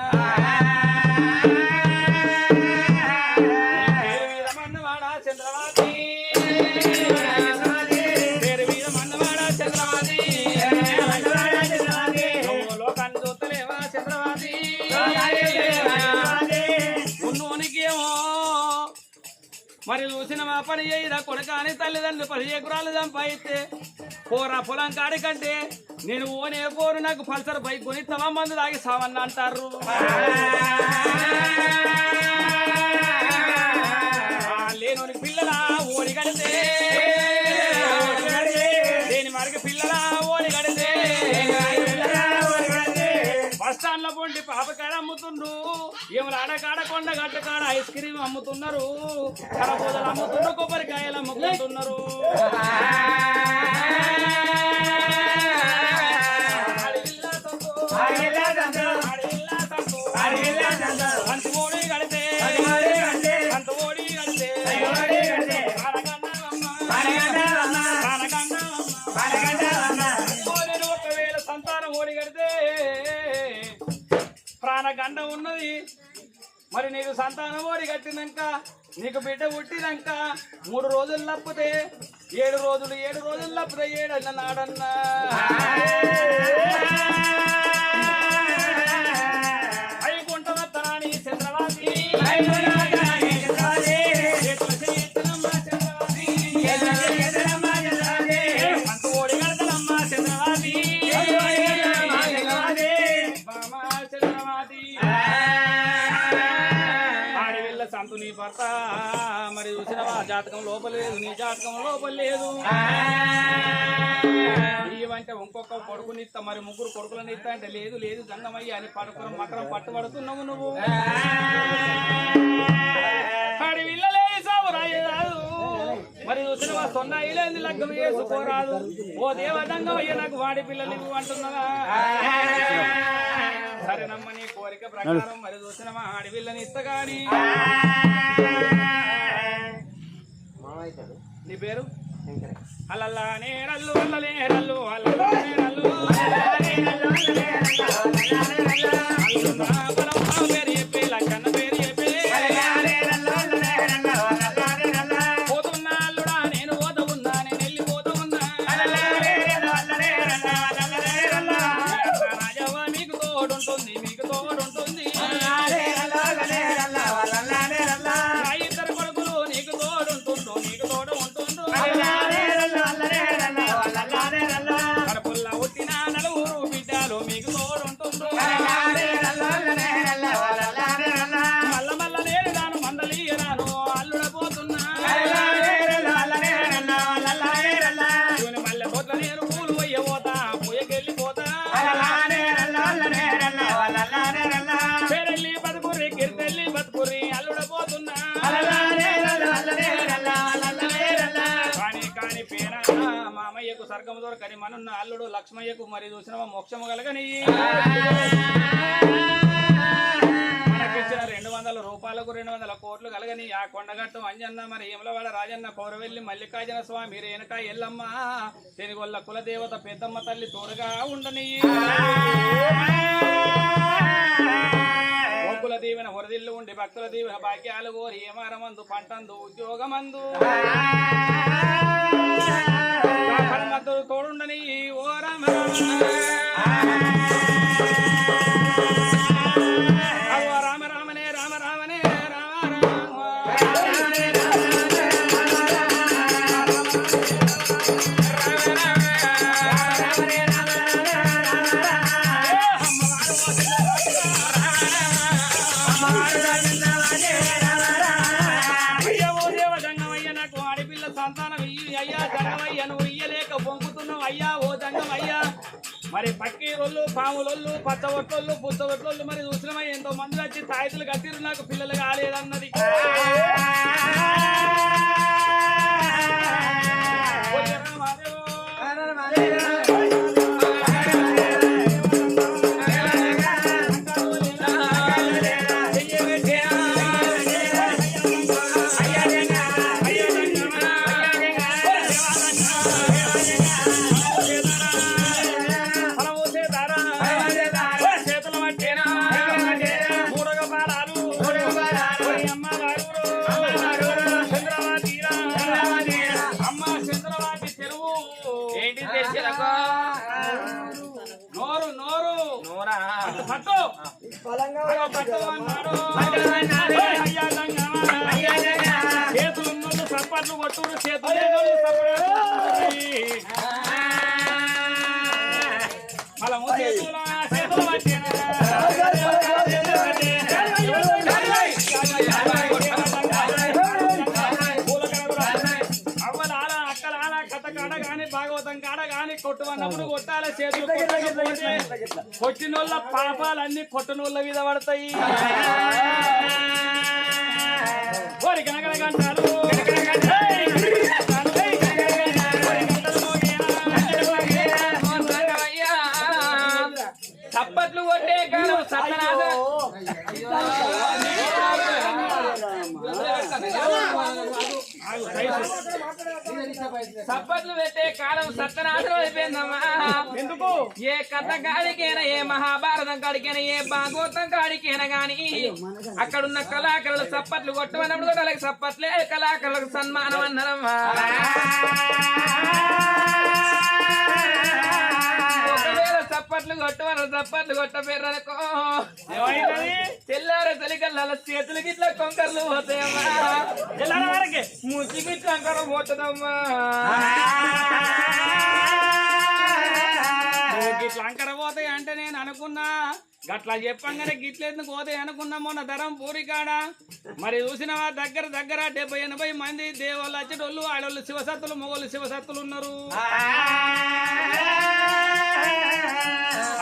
పేరు మీద మన్నవాడా చంద్రవతి పేరు మీద మన్నవాడా చంద్రవతి లోకాన్ని చూస్తలేవా చంద్రవతి ఉన్నోనికేమో మరి చూసిన మా పని చేయరా కొడుకాని తల్లిదండ్రులు 10 ఎకరాలు సంపాదిస్తే పోరా పొలం కాడి కంటే నేను ఓనే పోరు నాకు పల్సర్ బైక్ కొని తమ మందు తాగి సావన్న అంటారు లేనోని పిల్లల ఓడి కడితే లేని మరికి పిల్లల ఓడి కడితే బస్ స్టాండ్ లో పొండి పాపకాడ అమ్ముతుండ్రు ఏమో ఆడకాడ కొండ గట్ట కాడ ఐస్ క్రీమ్ అమ్ముతున్నారు కరబూజలు అమ్ముతున్నారు కొబ్బరికాయలు అమ్ముకుంటున్నారు అంత ఓడి కడితే అంత ఓడి కడితే ఒకవేళ సంతానం ఓడి కడితే ప్రాణగండ ఉన్నది మరి నీకు సంతానం ఓడి కట్టినాక నీకు బిడ్డ పుట్టినాక 3 రోజులు లప్పితే 7 రోజులు లప్పితే 7 నాడన్నా అయికుంటా తరాని చంద్రవాసి అంత ఓడి కడతనమ్మా చంద్రవాసి చంద్రవాసి ఆడవిల్ల సంతు నీ భర్త మరి చూసినవా జాతకం లోపలేదు నీ జాతకం లోపలేదు ఇవంటే ఇంకొక కొడుకునిస్తా మరి 3 కొడుకులను ఇస్తా అంటే లేదు జంగమయ్య అని పడుకుని మకరం పట్టుబడుతున్నావు నువ్వు ఆడవిల్లలే సాగు రాయరాదు మరి చూసినవా సొన్నాయిలేంది లగ్గం చేసుకోరాదు ఓ దేవదంగమయ్య నాకు వాడి పిల్లలు ఇవ్వు అంటున్నావా సరేనమ్మ నీ కోరిక ప్రకారం మరి చూసినవా ఆడవిల్లని ఇస్తగాని నీ పేరు అల్లల్లా నేరల్లు అల్లలేరల్లు అల్లలేరల్లు పేరు చెప్పి లక్షణ పేరు చెప్పి పోతున్నా అల్లుడా నేను పోత ఉన్నా నేను వెళ్ళిపోతా ఉన్నా రాజవ్వ మీకు తోడుంటుంది ఇద్దరు కొడుకులు నీకు తోడుంటుండ్రు నీకు తోడు ఉంటుండ్రు కడుపుల్లా పుట్టిన 4 బిడ్డలు మీకు తోడుంటుండ్రు మల్ల నేను రాను మందలియరాను అల్లుడ పోతున్నా మల్లె తోట్ల నేను పూలు పోయబోతా పోయకెళ్ళిపోతా పేరెళ్ళి బతుకుర్రి కిర్తెళ్ళి బతుకుర్రి అల్లుడ పోతున్నా కాని పేర మామయ్యకు స్వర్గము దొరకని మనున్న అల్లుడు లక్ష్మయ్యకు మరి చూసిన మోక్షము కలగని మనకిచ్చిన 200 రూపాయలకు 200 కోట్లు కలగని ఆ కొండగట్టు అంజన్న మరి యమలవాడ రాజన్న పౌరవెల్లి మల్లికార్జున స్వామి రేణుక ఎల్లమ్మ తెనిగొల్ల కులదేవత పెద్దమ్మ తల్లి తోడుగా ఉండని కుల దీవెన వరదిల్లు ఉండి భక్తుల దీవెన భాగ్యాలు కోరి ఏమారమందు పంటందు ఉద్యోగమందు మద్దరు తోడుండని ఓ రామ రామనే రామ రామనే రామ దంగమయ్య నువ్వు ఇయ్యలేక పొంగుతున్నావు అయ్యా ఓ దంగమయ్యా మరి పక్కీరోళ్ళు పాములోళ్ళు పచ్చబొట్టోళ్ళు పుచ్చబొట్టోళ్ళు మరి చూసినమయ్య ఎంతో మంది వచ్చి తాయితులు కట్టిరు నాకు పిల్లలు కాలేదన్నది చేతులు సప్పట్లు కొట్టు చేతులు మళ్ళీ చేతులు పట్టిన భాగవతం కాడ గాని కొట్టుకున్నప్పుడు కొట్టాలి చేతులు కొట్టినోళ్ళ పాపాలన్నీ కొట్టనోళ్ళ మీద పడతాయి గంటారు చప్పట్లు కొట్టే కాలం సత్యనాథ చప్పట్లు పెట్టే కాలం సత్యనాశనం అయిపోయిందమ్మా ఎందుకు ఏ కథ కాడికైనా ఏ మహాభారతం కాడికైనా ఏ భాగవతం కాడికైనా గాని అక్కడున్న కళాకారులు చప్పట్లు కొట్టమన్నప్పుడు కూడా వాళ్ళకి చప్పట్లే కళాకారులకు సన్మానం అన్నారమ్మా ఒకవేళ చప్పట్లు కొట్టమన్నారు చప్పట్లు కొట్టపోయారనుకో తెల్లార చలికల్లా చేతులు గిట్ల కొంకర్లు పోతాయమ్మా వరకే ముసి గిట్ల కొంకర పోతుందమ్మా గిట్ల అంకర పోతాయి అంటే నేను అనుకున్నా గట్లా చెప్పంగానే గిట్లెందుకు పోతాయి అనుకున్నా మొన్న ధరం పూరి కాడ మరి చూసినవా దగ్గర 70-80 మంది దేవుళ్ళు వచ్చేటోళ్ళు ఆడోళ్ళు శివసత్తులు మొగోళ్ళు శివసత్తులు ఉన్నారు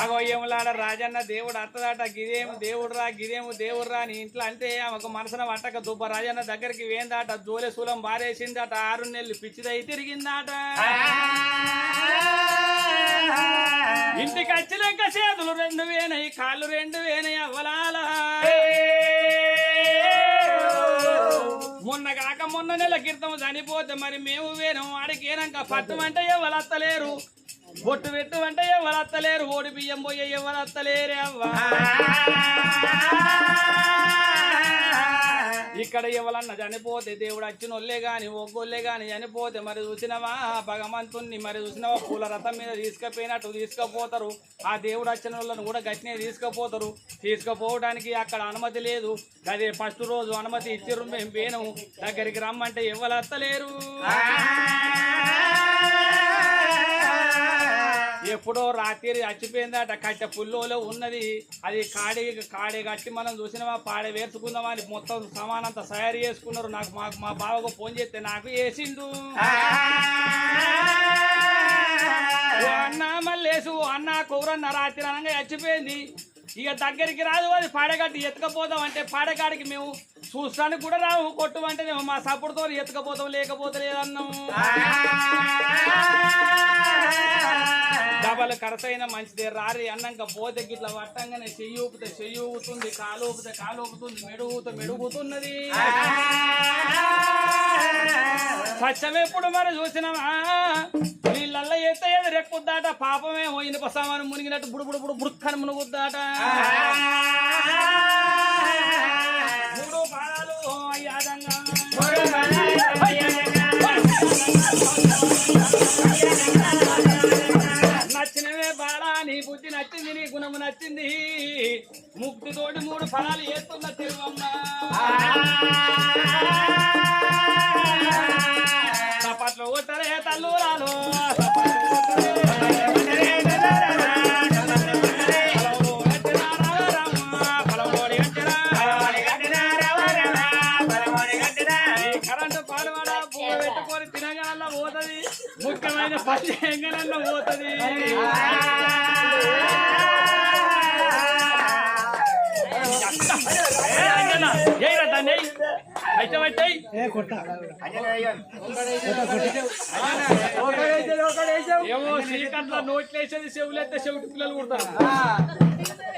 అగో ఏములాడ రాజన్న దేవుడు అత్తదాట గిదేము దేవుడురా గిదేము దేవుడురా అని ఇంట్లో అంటే ఆమెకు మనసున పట్టక దుబ్బ రాజన్న దగ్గరికి వేందాట జోలే శూలం బారేసిందట 6 నెలలు పిచ్చిదై తిరిగిందాట ఇంటికి వచ్చినాక చేతులు 2 వేనయి కాళ్ళు 2 వేనయి అవ్వలాల మొన్న కాక మొన్న నెల క్రితం చనిపోతే మరి మేము వేనం ఆడికేనాక పట్టమంటే ఎవరు అత్తలేరు బొట్టు పెట్టు అంటే ఎవరు అత్తలేరు ఓడి బియ్యం పోయే ఎవరు అత్తలేరే అవ్వా ఇక్కడ ఎవరన్నా చనిపోతే దేవుడు వచ్చినోళ్ళే గాని ఒగ్గోళ్ళే గాని చనిపోతే మరి చూసినవా భగవంతుణ్ణి మరి చూసినవా పూల రథం మీద తీసుకుపోయినట్టు తీసుకుపోతారు ఆ దేవుడు వచ్చిన వాళ్ళని కూడా గట్టినే తీసుకుపోతారు తీసుకుపోవడానికి అక్కడ అనుమతి లేదు అదే ఫస్ట్ రోజు అనుమతి ఇచ్చిర్రు మేము పోయినాము దగ్గరికి రమ్మంటే ఎవరు అత్తలేరు ఎప్పుడో రాత్రి చచ్చిపోయిందట కట్టె పుల్లోలో ఉన్నది అది కాడే కట్టి మనం చూసినవా పాడే వేర్చుకుందామా అని మొత్తం సమానంతా తయారు చేసుకున్నారు నాకు మా బావకు ఫోన్ చేస్తే నాకు వేసిండు అన్న మళ్ళేసు అన్న కూరన్న రాత్రి అనగా చచ్చిపోయింది ఇక దగ్గరికి రాదు అది పాడగట్టి ఎత్తుకపోతాం అంటే పాడగాడికి మేము చూస్తానికి కూడా రావు కొట్టు అంటే మా సపోర్ట్తో ఎత్తుకపోతాం లేకపోతే లేదన్నాము డబలు కరసైన మంచిదే రారి అన్నాక పోతే గిట్ల పట్టంగానే చెయ్యి ఊపితే చెయ్యి ఊపుతుంది కాలు ఊపితే కాలు ఊపుతుంది మెడుగుతున్నది సత్యమెప్పుడు మరి చూసినామా వీళ్ళల్లో ఎత్తే రెక్కుద్దాట పాపమేమో ఇనుప సామాను మునిగినట్టు బుడు బుడుక్కని మునుగుద్దాట 3 పాదాలు అయ్యాదంగా నచ్చినవే బాడా నీ బుద్ధి నచ్చింది నీ గుణము నచ్చింది ముక్తితోటి 3 ఫలాలు ఏస్తున్న తిరువమ్మ చప్పట్లు కొట్టరే తల్లురాలు కరెంటు పాడువాడా పువ్వు పెట్టి వండుకొని తినగానన్నా పోతుంది, ముఖ్యమైన పని చేయగానన్నా పోతుంది. ఏమో శ్రీకంట్లో నోట్లేసేది చెవులైతే చెవిటి పిల్లలు కుడతారు.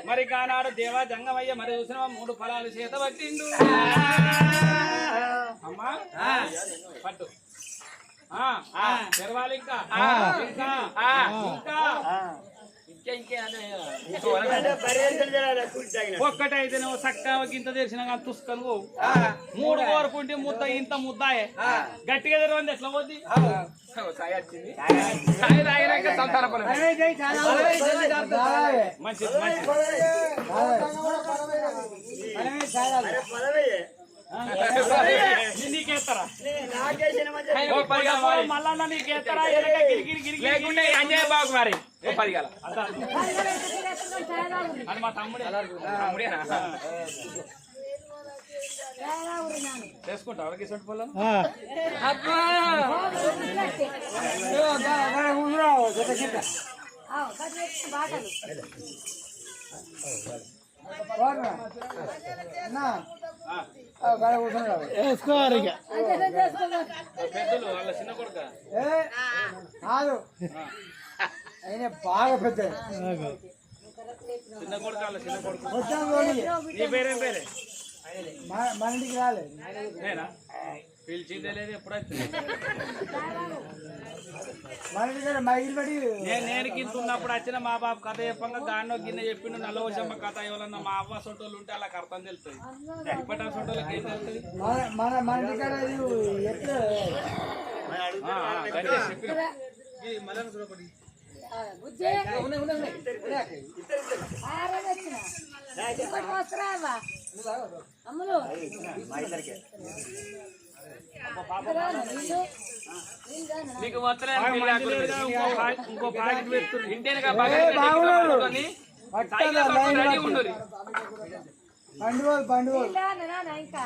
మరి కానాడు దేవా జంగమయ్య మరి చూసిన 3 ఫలాలు చేత పట్టిండు. అమ్మా పట్టు తెరవాలి ఇంకా ఇంకా ఒక్కటైతే నువ్వు చక్కగా ఇంత తెరిచిన కానీ తుసుకను పోవు. 3 కోరుకుంటే ముద్ద ఇంత ముద్దాయే గట్టిగా తెరవండి ఎట్లా పోద్ది. మంచిది నీకేస్తారా మళ్ళా నీకేస్తారా లేకుంటే అంజయ్య బాబు మరి 10 గల అని మా తమ్ముడే చేసుకుంటా వాళ్ళకి ఇసొంటి పొలం పెద్దలు వాళ్ళ చిన్న కొడుక కాదు ఆయన బాగా పెద్ద చిన్న కొడుకు వాళ్ళ చిన్న కొడుకు. వచ్చాను నీ పేరేం పేరే? మన ఇంటికి రాలేదు. నేనా పిలిచిందే లేదు ఎప్పుడైతే మన ఇంటికి మా ఇల్లు బట్టి నేను కింద ఉన్నప్పుడు వచ్చిన మా బాబు కథ చెప్పంగా గాన్నో గిన్నె చెప్పిండు నల్లవశమ్మ కథ ఎవరన్నా మా అవ్వ సొంటోళ్ళు ఉంటే అలా అర్థం తెలుస్తుంది. ఇప్పటి ఆ సొంటోళ్ళకి ఏం తెలుస్తుంది? మన ఇంటికాడ ఎప్పుడు మీకు మొత్తం ఇంకో ప్యాకెట్ పెడుతుంది. ఇంటేనగా ఉండరు పండుగలు ఇంకా